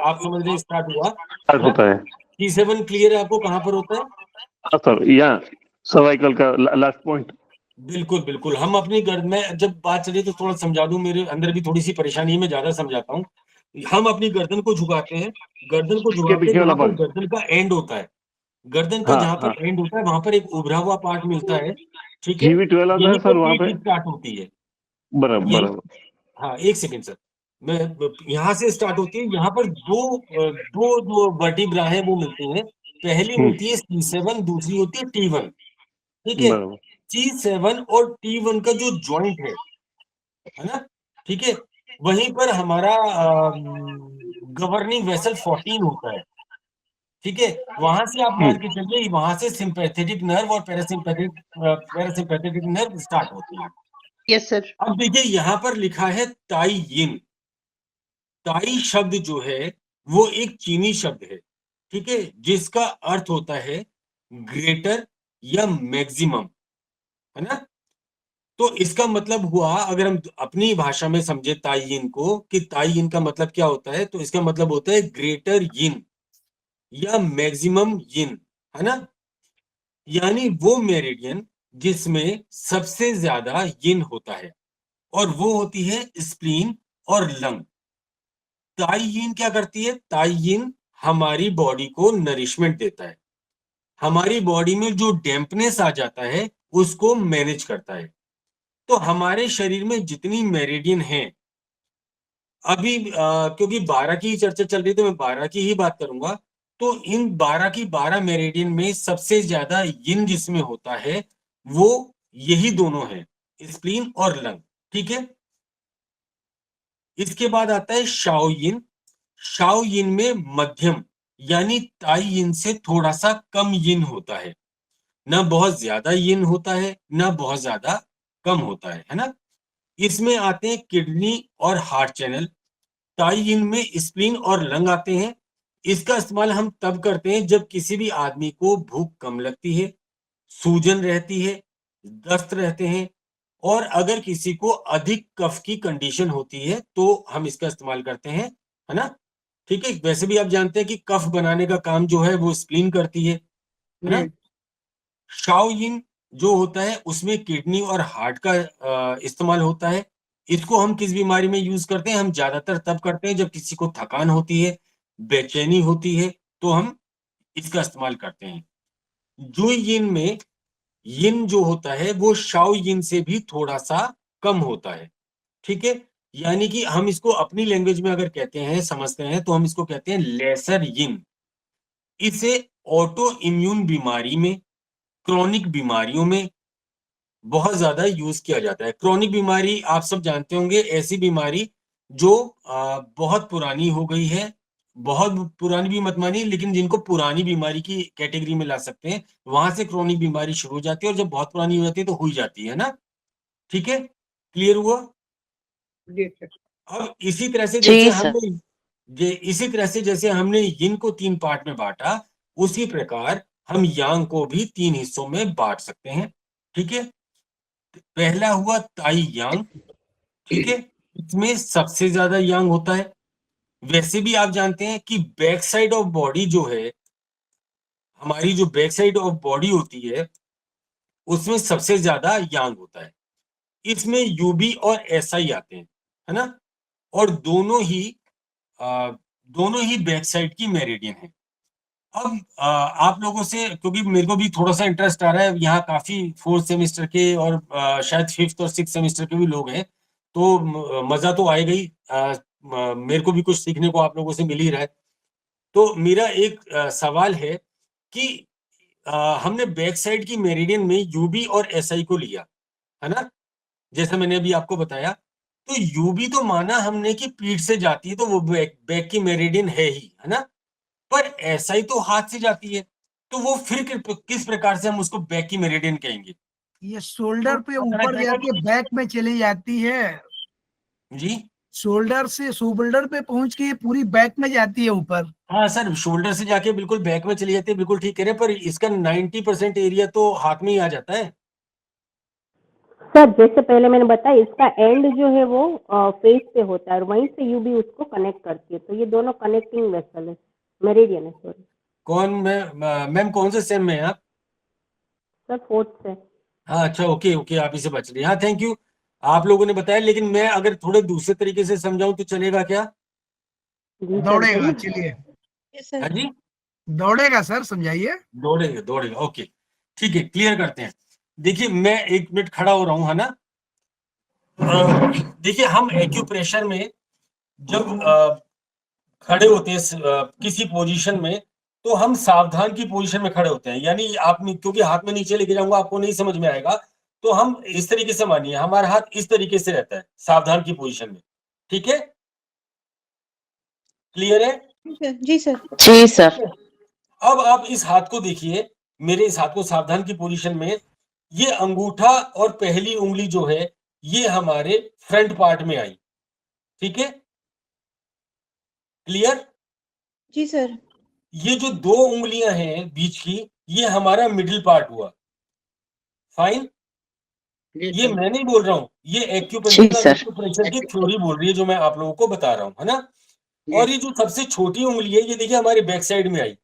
आप समझ रहे स्टार्ट हुआ होता है। C7 क्लियर है आपको कहाँ पर होता है? हाँ सर, यहाँ सर्वाइकल का लास्ट पॉइंट। बिल्कुल बिल्कुल, हम अपनी गर्दन में जब बात चली तो थोड़ा समझा दूं, मेरे अंदर भी थोड़ी सी परेशानी है, मैं ज्यादा समझाता हूँ। हम अपनी गर्दन को झुकाते हैं, गर्दन को झुकाते हैं जहां पर गर्दन का एंड होता है, गर्दन का जहां पर एंड होता है वहां पर एक उभरा हुआ पार्ट मिलता है, ठीक है। GV12 आता है यहीं सर पर वहां पे। पीठ स्टार्ट होती है। बराबर। हाँ एक सेकेंड सर, मैं यहाँ से स्टार्ट होती है, यहाँ पर दो वर्टिब्रा है वो मिलती हैं। पहली होती है C7, दूसरी होती है T1, ठीक है। C7 और T1 का जो जॉइंट है ना, ठीक है, वहीं पर हमारा गवर्निंग वेसल 14 होता है, ठीक है। वहां से आप मान के चलिए, वहां से सिंपैथेटिक नर्व और पैरासिम्पैथेटिक नर्व स्टार्ट होती है। Yes sir. अब देखिए यहाँ पर लिखा है ताई यिन। ताई शब्द जो है वो एक चीनी शब्द है, ठीक है, जिसका अर्थ होता है ग्रेटर या मैक्सिमम, है ना। तो इसका मतलब हुआ, अगर हम अपनी भाषा में समझे ताइयिन को, कि ताइयिन का मतलब क्या होता है, तो इसका मतलब होता है ग्रेटर यिन या मैक्सिमम यिन, है ना। यानी वो मेरिडियन जिसमें सबसे ज्यादा यिन होता है, और वो होती है स्प्लीन और लंग। ताइयिन क्या करती है? ताइयिन हमारी बॉडी को नरिशमेंट देता है, हमारी बॉडी में जो डैम्पनेस आ जाता है उसको मैनेज करता है। तो हमारे शरीर में जितनी मेरिडियन हैं, अभी क्योंकि 12 की ही चर्चा चल रही है तो मैं 12 की ही बात करूंगा। तो इन 12 की 12 मेरिडियन में सबसे ज्यादा यिन जिसमें होता है वो यही दोनों है, स्प्लीन और लंग, ठीक है। इसके बाद आता है शाओ यिन। शाओ यिन में मध्यम यानी ताई यिन से थोड़ा सा कम यिन होता है, ना बहुत ज्यादा यिन होता है ना बहुत ज्यादा कम होता है ना। इसमें आते हैं किडनी और हार्ट चैनल। ताई यिन में स्प्लीन और लंग आते हैं। इसका इस्तेमाल हम तब करते हैं जब किसी भी आदमी को भूख कम लगती है, सूजन रहती है, दस्त रहते हैं, और अगर किसी को अधिक कफ की कंडीशन होती है तो हम इसका इस्तेमाल करते हैं, है ना। ठीक है, वैसे भी आप जानते हैं कि कफ बनाने का काम जो है वो स्प्लीन करती है ना। शाओ यिन जो होता है उसमें किडनी और हार्ट का इस्तेमाल होता है। इसको हम किस बीमारी में यूज करते हैं? हम ज्यादातर तब करते हैं जब किसी को थकान होती है, बेचैनी होती है, तो हम इसका इस्तेमाल करते हैं। जू यिन में यिन जो होता है वो शाओ यिन से भी थोड़ा सा कम होता है, ठीक है। यानी कि हम इसको अपनी लैंग्वेज में अगर कहते हैं, समझते हैं, तो हम इसको कहते हैं लेसर यिन। इसे ऑटो इम्यून बीमारी में, क्रॉनिक बीमारियों में बहुत ज्यादा यूज किया जाता है। क्रॉनिक बीमारी आप सब जानते होंगे, ऐसी बीमारी जो बहुत पुरानी हो गई है, बहुत पुरानी भी मत मानिए, लेकिन जिनको पुरानी बीमारी की कैटेगरी में ला सकते हैं, वहां से क्रॉनिक बीमारी शुरू हो जाती है, और जब बहुत पुरानी हो जाती है तो हो ही जाती है ना। ठीक है, क्लियर हुआ? अब इसी तरह से जैसे हम ये इसी तरह से जैसे हमने यिन को 3 पार्ट में बांटा, उसी प्रकार हम यांग को भी 3 हिस्सों में बांट सकते हैं। ठीक है, पहला हुआ ताई यांग। ठीक है, इसमें सबसे ज्यादा यांग होता है। वैसे भी आप जानते हैं कि बैक साइड ऑफ बॉडी जो है, हमारी जो बैक साइड ऑफ बॉडी होती है, उसमें सबसे ज्यादा यांग होता है। इसमें यूबी और एसआई आते हैं, है ना, और दोनों ही बैक साइड की मेरिडियन है। अब आप लोगों से, क्योंकि मेरे को भी थोड़ा सा इंटरेस्ट आ रहा है, यहाँ काफी 4th सेमेस्टर के और शायद 5th और 6th सेमेस्टर के भी लोग हैं, तो मजा तो आएगा ही। मेरे को भी कुछ सीखने को आप लोगों से मिल ही रहा है। तो मेरा एक सवाल है कि हमने बैक साइड की मेरिडियन में यूबी और एसआई को लिया, है ना, जैसे मैंने अभी आपको बताया। तो यूबी तो माना हमने कि पीठ से जाती है, तो वो बैक की मेरिडियन है ही, है ना, पर एसआई तो हाथ से जाती है, तो वो फिर किस प्रकार से हम उसको बैक की मेरिडियन कहेंगे? ये शोल्डर पे ऊपर जाके बैक में चली जाती है जी, शोल्डर पे पहुंच के ये पूरी बैक में जाती है ऊपर। हाँ सर, शोल्डर से जाके बिल्कुल बैक में चली जाती है, बिल्कुल ठीक कह रहे हैं, पर इसका 90% एरिया तो हाथ में ही आ जाता है। सर जैसे पहले मैंने बताया, इसका एंड जो है वो फेस पे होता है और वहीं से यूबी उसको कनेक्ट करती है, तो ये दोनों कनेक्टिंग वेसल है, मेरिडियन है। सॉरी कौन मैम कौन से सेम में है आप? सर, 4th से। हाँ अच्छा, ओके ओके, आप इसे बच रही हैं। हाँ थैंक यू, आप लोगों ने बताया, लेकिन मैं अगर थोड़े दूसरे तरीके से समझाऊं तो चलेगा क्या? जी सर, दौड़ेगा, बोलिए। चलिए यस सर। हाँ जी, दौड़ेगा सर, समझाइए। दौड़ेगा दौड़ेगा, ओके ठीक है, क्लियर करते हैं। देखिए मैं 1 मिनट खड़ा हो रहा हूं, है ना। देखिए हम एक्यूप्रेशर में जब खड़े होते हैं किसी पोजीशन में, तो हम सावधान की पोजीशन में खड़े होते हैं। यानी आप, क्योंकि हाथ में नीचे लेके जाऊंगा आपको नहीं समझ में आएगा, तो हम इस तरीके से मानिए, हमारा हाथ इस तरीके से रहता है सावधान की पोजीशन में। ठीक है, क्लियर है? जी सर। जी सर। अब आप इस हाथ को देखिए, मेरे इस हाथ को सावधान की पोजीशन में, ये अंगूठा और पहली उंगली जो है, ये हमारे फ्रंट पार्ट में आई। ठीक है, क्लियर? जी सर। ये जो 2 उंगलियां हैं बीच की, ये हमारा मिडिल पार्ट हुआ। फाइन, जी ये सर। मैं नहीं बोल रहा हूं, ये जी एक्यूपंक्चर सर। एक्यूप्रेशर की थ्योरी बोल रही है, जो मैं आप लोगों को बता रहा हूं, है ना। जी और ये जो सबसे छोटी उंगली है, ये देखिए हमारे बैक साइड में आई,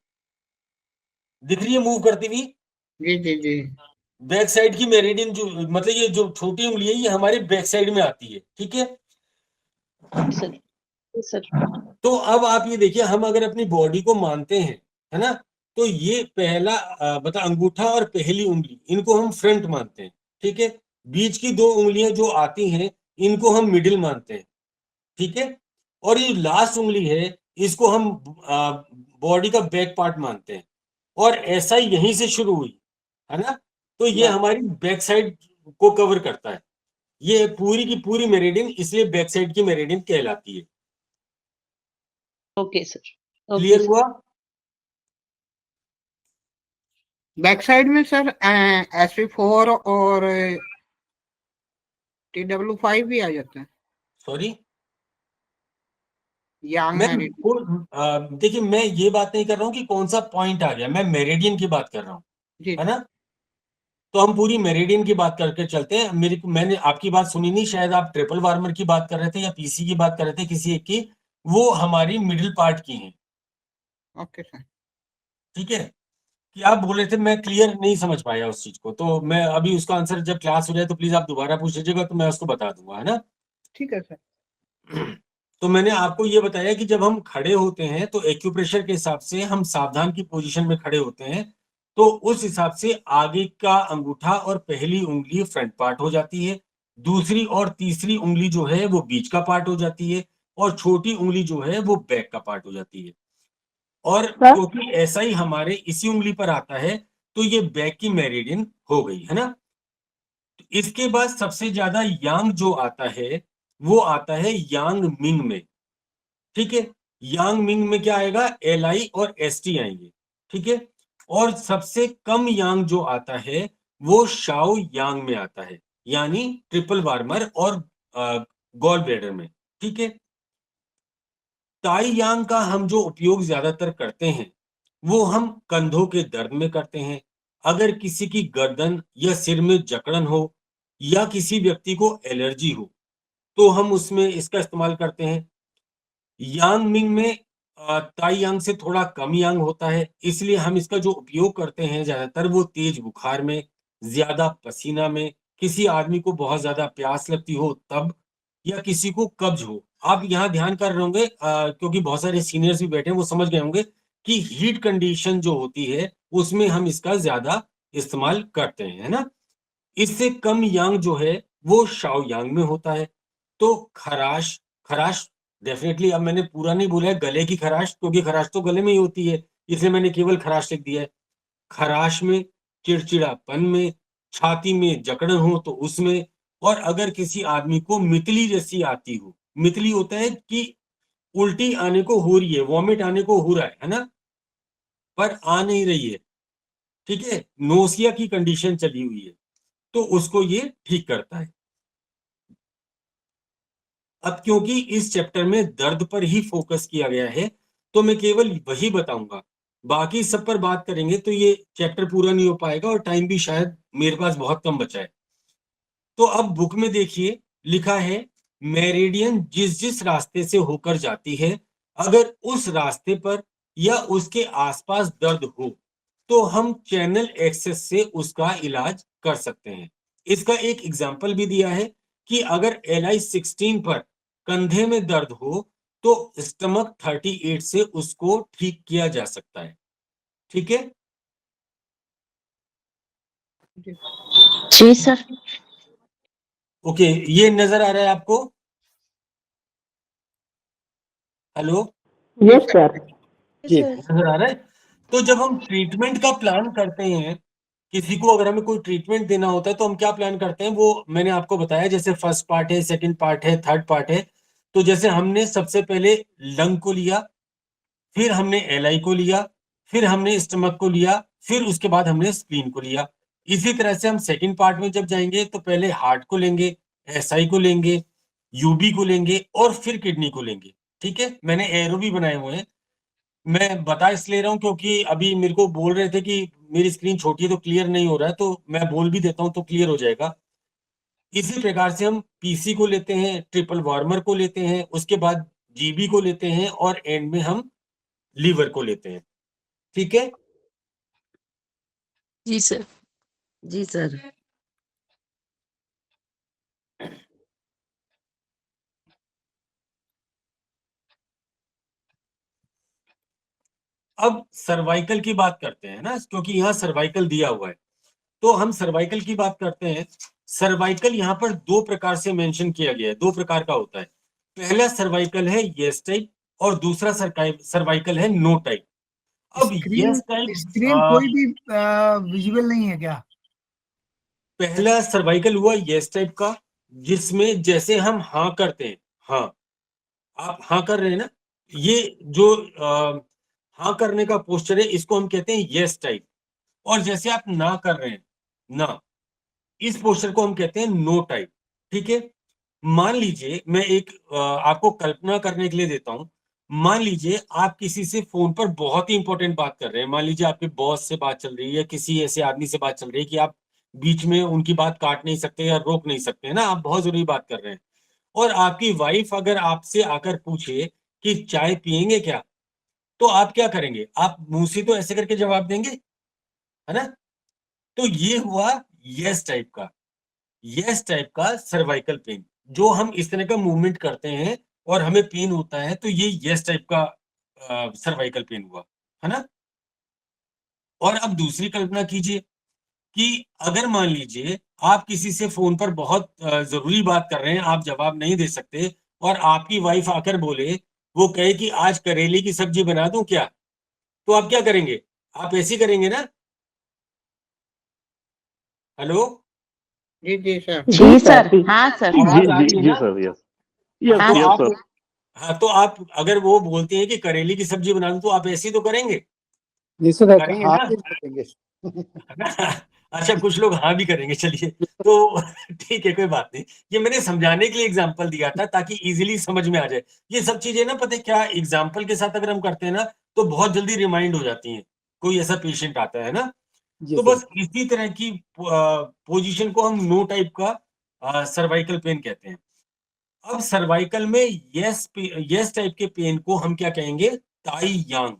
दिख रही है मूव करती हुई। जी जी जी बैक साइड की मेरिडियन जो, मतलब ये जो छोटी उंगली है, ये हमारे बैक साइड में आती है। ठीक है, सर। सर। तो अब आप ये देखिए, हम अगर अपनी बॉडी को मानते हैं, है ना, तो ये पहला मतलब अंगूठा और पहली उंगली, इनको हम फ्रंट मानते हैं। ठीक है, बीच की 2 उंगलियां जो आती हैं, इनको हम मिडिल मानते हैं। ठीक है, और ये लास्ट उंगली है, इसको हम बॉडी का बैक पार्ट मानते हैं। और ऐसा ही यहीं से शुरू हुई, है ना, तो ये हमारी बैक साइड को कवर करता है। ये पूरी की पूरी मेरिडियन इसलिए बैक साइड की मेरिडियन कहलाती है। Okay sir. क्लियर हुआ? बैक साइड में सर SV4 और TW5 भी आ जाता है। सॉरी यांग मैं मेरिडियन। देखिए, मैं ये बात नहीं कर रहा हूँ कि कौन सा पॉइंट आ गया, मैं मेरिडियन की बात कर रहा हूँ, जी है ना। तो हम पूरी मेरिडियन की बात करके चलते हैं। मैंने आपकी बात सुनी नहीं, शायद आप ट्रिपल वार्मर की बात कर रहे थे या पीसी की बात कर रहे थे, किसी एक की, वो हमारी मिडिल पार्ट की है। Okay sir. ठीक है, कि आप बोल रहे थे, मैं क्लियर नहीं समझ पाया उस चीज को, तो मैं अभी उसका आंसर जब क्लास हो जाए तो प्लीज आप दोबारा पूछ लीजिएगा, तो मैं उसको बता दूंगा, है ना। ठीक है सर। तो मैंने आपको ये बताया कि जब हम खड़े होते हैं, तो एक्यूप्रेशर के हिसाब से हम सावधान की पोजीशन में खड़े होते हैं, तो उस हिसाब से आगे का अंगूठा और पहली उंगली फ्रंट पार्ट हो जाती है, दूसरी और तीसरी उंगली जो है वो बीच का पार्ट हो जाती है, और छोटी उंगली जो है वो बैक का पार्ट हो जाती है। और सर? क्योंकि ऐसा ही हमारे इसी उंगली पर आता है, तो ये बैक की मेरिडियन हो गई, है ना। इसके बाद सबसे ज्यादा यांग जो आता है, वो आता है यांग मिंग में। ठीक है, यांग मिंग में क्या आएगा, LI और ST आएंगे। ठीक है, और सबसे कम यांग जो आता है, वो शाओ यांग में आता है, यानी ट्रिपल वार्मर और गॉल ब्लैडर में। ठीक है, ताई यांग का हम जो उपयोग ज्यादातर करते हैं वो हम कंधों के दर्द में करते हैं, अगर किसी की गर्दन या सिर में जकड़न हो या किसी व्यक्ति को एलर्जी हो तो हम उसमें इसका इस्तेमाल करते हैं। यांग मिंग में ताई यांग से थोड़ा कम यांग होता है, इसलिए हम इसका जो उपयोग करते हैं ज्यादातर वो तेज बुखार में, ज्यादा पसीना में, किसी आदमी को बहुत ज्यादा प्यास लगती हो तब, या किसी को कब्ज हो। आप यहाँ ध्यान कर रहे होंगे क्योंकि बहुत सारे सीनियर्स भी बैठे हैं, वो समझ गए होंगे कि हीट कंडीशन जो होती है उसमें हम इसका ज्यादा इस्तेमाल करते हैं, है ना। इससे कम यांग जो है वो शाओ यांग में होता है। तो खराश, खराश डेफिनेटली, अब मैंने पूरा नहीं बोला है गले की खराश, क्योंकि खराश तो गले में ही होती है, इसलिए मैंने केवल खराश लिख दिया है। खराश में, चिड़चिड़ापन में, छाती में जकड़न हो तो उसमें, और अगर किसी आदमी को मितली जैसी आती हो, मितली होता है कि उल्टी आने को हो रही है, वॉमिट आने को हो रहा है ना, पर आ नहीं रही है, ठीक है, नोसिया की कंडीशन चली हुई है, तो उसको ये ठीक करता है। अब क्योंकि इस चैप्टर में दर्द पर ही फोकस किया गया है तो मैं केवल वही बताऊंगा, बाकी सब पर बात करेंगे तो ये चैप्टर पूरा नहीं हो पाएगा और टाइम भी शायद मेरे पास बहुत कम बचा है। तो अब बुक में देखिए लिखा है मेरिडियन जिस जिस रास्ते से होकर जाती है, अगर उस रास्ते पर या उसके आसपास दर्द हो तो हम चैनल एक्सेस से उसका इलाज कर सकते हैं। इसका एक एग्जाम्पल भी दिया है कि अगर LI-16 पर कंधे में दर्द हो तो स्टमक 38 से उसको ठीक किया जा सकता है, ठीक है। जी सर। ओके, ये नजर आ रहा है आपको? Hello, yes sir. नजर आ रहा है? तो जब हम ट्रीटमेंट का प्लान करते हैं, किसी को अगर हमें कोई ट्रीटमेंट देना होता है तो हम क्या प्लान करते हैं, वो मैंने आपको बताया, जैसे फर्स्ट पार्ट है, सेकंड पार्ट है, थर्ड पार्ट है। तो जैसे हमने सबसे पहले लंग को लिया, फिर हमने LI को लिया, फिर हमने स्टमक को लिया, फिर उसके बाद हमने स्प्लीन को लिया। इसी तरह से हम सेकंड पार्ट में जब जाएंगे तो पहले हार्ट को लेंगे, SI को लेंगे, UB को लेंगे और फिर किडनी को लेंगे, ठीक है। मैंने एरो भी बनाए हुए हैं, मैं बता इसलिए रहा हूँ क्योंकि अभी मेरे को बोल रहे थे कि मेरी स्क्रीन छोटी है तो क्लियर नहीं हो रहा है, तो मैं बोल भी देता हूँ तो क्लियर हो जाएगा। इसी प्रकार से हम PC को लेते हैं, ट्रिपल वार्मर को लेते हैं, उसके बाद GB को लेते हैं और एंड में हम लीवर को लेते हैं, ठीक है। जी सर। जी सर। अब सर्वाइकल की बात करते हैं ना, क्योंकि यहाँ सर्वाइकल दिया हुआ है, तो हम सर्वाइकल की बात करते हैं। सर्वाइकल यहाँ पर दो प्रकार से मेंशन किया गया है, दो प्रकार का होता है। पहला सर्वाइकल है यस टाइप और दूसरा सर्वाइकल है नो टाइप। अब यस टाइप स्क्रीन कोई भी विजुअल नहीं है क्या? पहला सर्वाइकल हुआ यस टाइप का, जिसमें जैसे हम हाँ करते हैं, हाँ, आप हाँ कर रहे हैं ना, ये जो हाँ करने का पोस्चर है इसको हम कहते हैं यस टाइप। और जैसे आप ना कर रहे हैं, ना, इस पोस्चर को हम कहते हैं नो टाइप, ठीक है। मान लीजिए मैं एक आपको कल्पना करने के लिए देता हूं, मान लीजिए आप किसी से फोन पर बहुत ही इंपॉर्टेंट बात कर रहे हैं, मान लीजिए आपके बॉस से बात चल रही है, किसी ऐसे आदमी से बात चल रही है कि आप बीच में उनकी बात काट नहीं सकते या रोक नहीं सकते, है ना, आप बहुत जरूरी बात कर रहे हैं। और आपकी वाइफ अगर आपसे आकर पूछे कि चाय पियेंगे क्या, तो आप क्या करेंगे, आप मुंह से तो ऐसे करके जवाब देंगे, है ना। तो ये हुआ यस टाइप का, यस टाइप का सर्वाइकल पेन, जो हम इस तरह का मूवमेंट करते हैं और हमें पेन होता है, तो ये यस टाइप का सर्वाइकल पेन हुआ, है ना। और अब दूसरी कल्पना कीजिए कि अगर मान लीजिए आप किसी से फोन पर बहुत जरूरी बात कर रहे हैं, आप जवाब नहीं दे सकते और आपकी वाइफ आकर बोले, वो कहे कि आज करेले की सब्जी बना दूं क्या, तो आप क्या करेंगे, आप ऐसे करेंगे ना। हेलो, जी जी सर। जी सर। हाँ सर। आवाज आ रही जी है जी ना? सर, यस यस हाँ, तो यस आप, सर। हाँ, तो आप अगर वो बोलते हैं कि करेले की सब्जी बना दूं तो आप ऐसे ही तो करेंगे, जी सर, करेंगे हाँ ना। जी करेंगे। अच्छा, कुछ लोग हाँ भी करेंगे, चलिए तो ठीक है, कोई बात नहीं। ये मैंने समझाने के लिए एग्जांपल दिया था ताकि इजीली समझ में आ जाए। ये सब चीजें ना, पता है क्या, एग्जांपल के साथ अगर हम करते हैं ना तो बहुत जल्दी रिमाइंड हो जाती हैं। कोई ऐसा पेशेंट आता है ना, जी तो सर। बस इसी तरह की पोजीशन को हम नो टाइप का सर्वाइकल पेन कहते हैं। अब सर्वाइकल में यस टाइप के पेन को हम क्या कहेंगे, ताई यांग।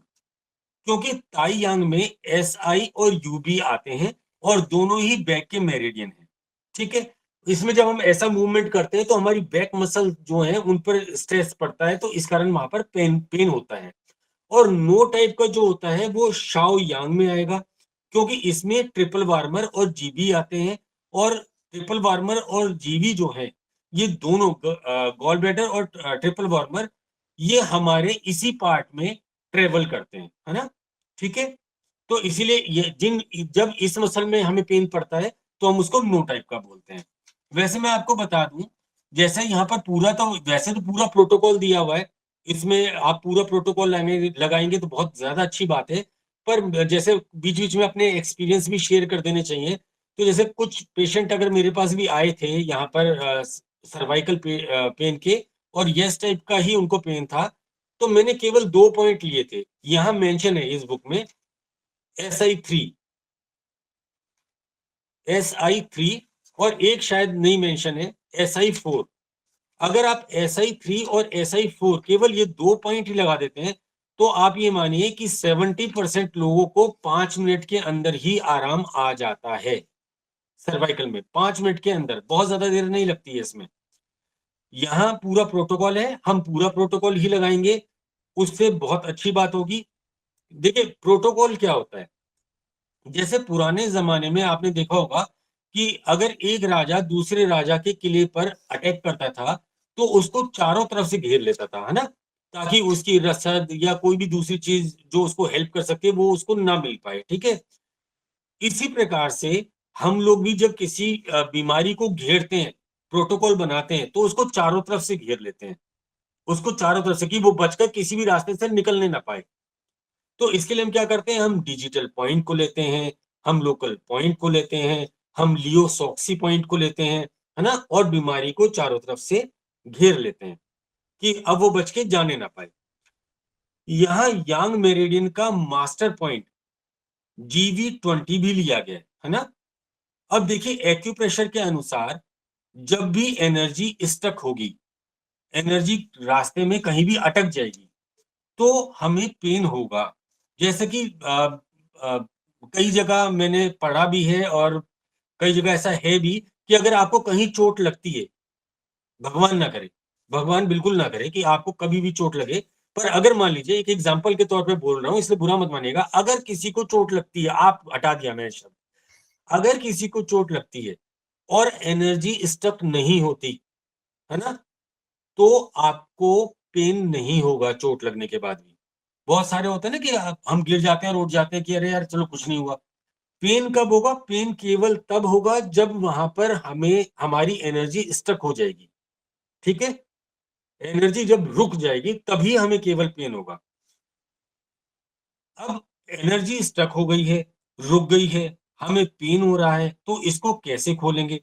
क्योंकि ताई यांग में एस आई और यूबी आते हैं और दोनों ही बैक के मेरिडियन हैं। ठीक है, इसमें जब हम ऐसा मूवमेंट करते हैं तो हमारी बैक मसल जो है उन पर स्ट्रेस पड़ता है, तो इस कारण वहां पर पेन होता है। और नो टाइप का जो होता है वो शाओ यांग में आएगा, क्योंकि इसमें ट्रिपल वार्मर और जीबी आते हैं। और ट्रिपल वार्मर और जीबी जो है, ये दोनों गॉल ब्लैडर और ट्रिपल वार्मर, ये हमारे इसी पार्ट में ट्रेवल करते हैं, है ना। ठीक है, तो इसीलिए ये जब इस मसल में हमें पेन पड़ता है तो हम उसको नो टाइप का बोलते हैं। वैसे मैं आपको बता दूं, जैसे यहाँ पर पूरा, तो वैसे तो पूरा प्रोटोकॉल दिया हुआ है, इसमें आप पूरा प्रोटोकॉल लगाएंगे तो बहुत ज्यादा अच्छी बात है। पर जैसे बीच बीच में अपने एक्सपीरियंस भी शेयर कर देने चाहिए। तो जैसे कुछ पेशेंट अगर मेरे पास भी आए थे यहाँ पर सर्वाइकल पेन के, और यस टाइप का ही उनको पेन था, तो मैंने केवल 2 पॉइंट लिए थे। यहाँ मेंशन है इस बुक में SI3 और एक शायद नहीं मेंशन है, SI4। अगर आप SI3 और SI4 केवल ये 2 पॉइंट ही लगा देते हैं तो आप ये मानिए कि 70% लोगों को 5 मिनट के अंदर ही आराम आ जाता है। सर्वाइकल में 5 मिनट के अंदर, बहुत ज्यादा देर नहीं लगती है इसमें। यहाँ पूरा प्रोटोकॉल है, हम पूरा प्रोटोकॉल ही लगाएंगे, उससे बहुत अच्छी बात होगी। देखिए प्रोटोकॉल क्या होता है, जैसे पुराने जमाने में आपने देखा होगा कि अगर एक राजा दूसरे राजा के किले पर अटैक करता था तो उसको चारों तरफ से घेर लेता था, है ना, ताकि उसकी रसद या कोई भी दूसरी चीज जो उसको हेल्प कर सके वो उसको ना मिल पाए। ठीक है, इसी प्रकार से हम लोग भी जब किसी बीमारी को घेरते हैं, प्रोटोकॉल बनाते हैं, तो उसको चारों तरफ से घेर लेते हैं, उसको चारों तरफ से, कि वो बचकर किसी भी रास्ते से निकलने ना पाए। तो इसके लिए हम क्या करते हैं, हम डिजिटल पॉइंट को लेते हैं, हम लोकल पॉइंट को लेते हैं, हम लियो सॉक्सी पॉइंट को लेते हैं, है ना, और बीमारी को चारों तरफ से घेर लेते हैं कि अब वो बच के जाने ना पाए। यहाँ यांग मेरिडियन का मास्टर पॉइंट GV20 भी लिया गया है ना। अब देखिए एक्यूप्रेशर के अनुसार जब भी एनर्जी स्टक होगी, एनर्जी रास्ते में कहीं भी अटक जाएगी, तो हमें पेन होगा। जैसे कि कई जगह मैंने पढ़ा भी है और कई जगह ऐसा है भी कि अगर आपको कहीं चोट लगती है, भगवान ना करे, भगवान बिल्कुल ना करे कि आपको कभी भी चोट लगे, पर अगर मान लीजिए, एक एग्जांपल के तौर पे बोल रहा हूं इसलिए बुरा मत मानिएगा, अगर किसी को चोट लगती है, आप हटा दिया मैंने शब्द, अगर किसी को चोट लगती है और एनर्जी स्टक नहीं होती, है ना, तो आपको पेन नहीं होगा चोट लगने के बाद भी। बहुत सारे होते हैं ना कि हम गिर जाते हैं और उठ जाते हैं कि अरे यार चलो कुछ नहीं हुआ। पेन कब होगा, पेन केवल तब होगा जब वहां पर हमें हमारी एनर्जी स्टक हो जाएगी। ठीक है, एनर्जी जब रुक जाएगी तभी हमें केवल पेन होगा। अब एनर्जी स्टक हो गई है, रुक गई है, हमें पेन हो रहा है, तो इसको कैसे खोलेंगे।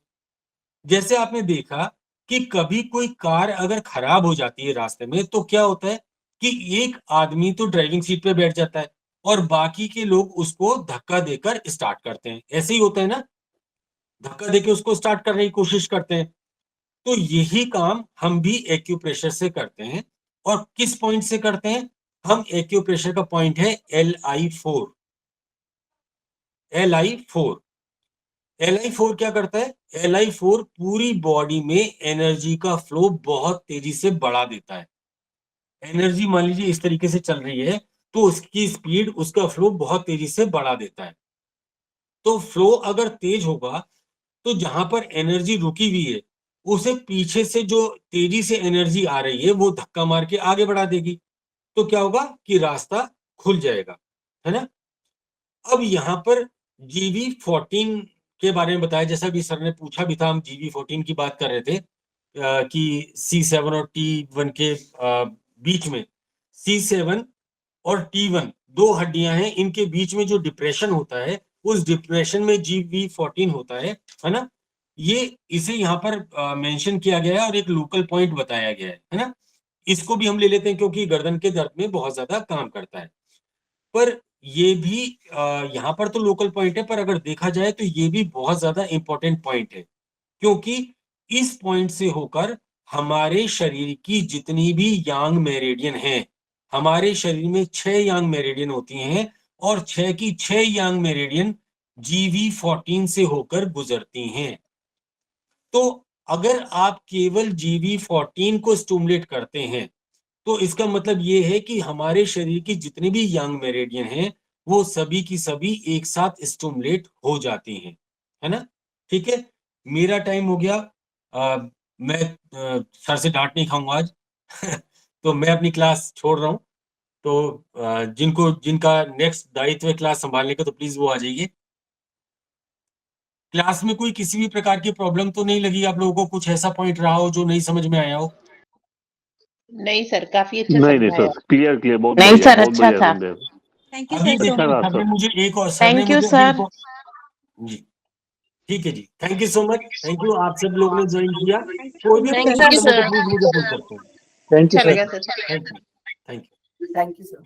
जैसे आपने देखा कि कभी कोई कार अगर खराब हो जाती है रास्ते में तो क्या होता है कि एक आदमी तो ड्राइविंग सीट पे बैठ जाता है और बाकी के लोग उसको धक्का देकर स्टार्ट करते हैं। ऐसे ही होता है ना, धक्का देके उसको स्टार्ट करने की कोशिश करते हैं। तो यही काम हम भी एक्यूप्रेशर से करते हैं। और किस पॉइंट से करते हैं, हम एक्यूप्रेशर का पॉइंट है LI4। LI4 क्या करता है, LI4 पूरी बॉडी में एनर्जी का फ्लो बहुत तेजी से बढ़ा देता है। एनर्जी मान लीजिए इस तरीके से चल रही है तो उसकी स्पीड, उसका फ्लो बहुत तेजी से बढ़ा देता है। तो फ्लो अगर तेज होगा तो जहां पर एनर्जी रुकी हुई है उसे पीछे से जो तेजी से एनर्जी आ रही है वो धक्का मार के आगे बढ़ा देगी। तो क्या होगा कि रास्ता खुल जाएगा, है ना। अब यहाँ पर GV14 के बारे में बताया, जैसा भी सर ने पूछा भी था, हम GV14 की बात कर रहे थे कि C7 और T1 के बीच में, C7 और T1 दो हड्डियां हैं, इनके बीच में जो डिप्रेशन होता है उस डिप्रेशन में GV14 होता है ना, ये इसे यहाँ पर मेंशन किया गया है और एक लोकल पॉइंट बताया गया है ना। इसको भी हम ले लेते हैं क्योंकि गर्दन के दर्द में बहुत ज्यादा काम करता है। पर ये भी यहाँ पर तो लोकल पॉइंट है, पर अगर देखा जाए तो ये भी बहुत ज्यादा इंपॉर्टेंट पॉइंट है, क्योंकि इस पॉइंट से होकर हमारे शरीर की जितनी भी यांग मेरिडियन हैं, हमारे शरीर में 6 यांग मेरिडियन होती हैं और 6 की 6 यांग मेरिडियन GV14 से होकर गुजरती हैं। तो अगर आप केवल GV14 को स्टिमुलेट करते हैं तो इसका मतलब ये है कि हमारे शरीर की जितनी भी यांग मेरिडियन हैं वो सभी की सभी एक साथ स्टिमुलेट हो जाती हैं, है ना। ठीक है, मेरा टाइम हो गया। मैं सर से डांट नहीं खाऊंगा आज तो मैं अपनी क्लास छोड़ रहा हूं। तो जिनका नेक्स्ट दायित्व है क्लास संभालने का, तो प्लीज वो आ जाइए। क्लास में कोई किसी भी प्रकार की प्रॉब्लम तो नहीं लगी आप लोगों को? कुछ ऐसा पॉइंट रहा हो जो नहीं समझ में आया हो? नहीं सर, काफी अच्छा नहीं समझाया। सर, क्लियर बहुत नहीं बढ़िया, सर, बहुत अच्छा बढ़िया था। समझाया। थैंक यू अभी सर। देखिए अच्छा सर ने सर। मुझे एक और सर ने Thank you, मुझे sir. जी ठीक है जी, thank you so much. Thank you, आप सब लोग ने ज्वाइन किया। कोई भी Thank प्रॉब्लम you, है तो sir. प्लीज मुझे पूछ सकते हैं। थैंक यू अच्छा सर। लगा sir. Thank you. Thank you sir.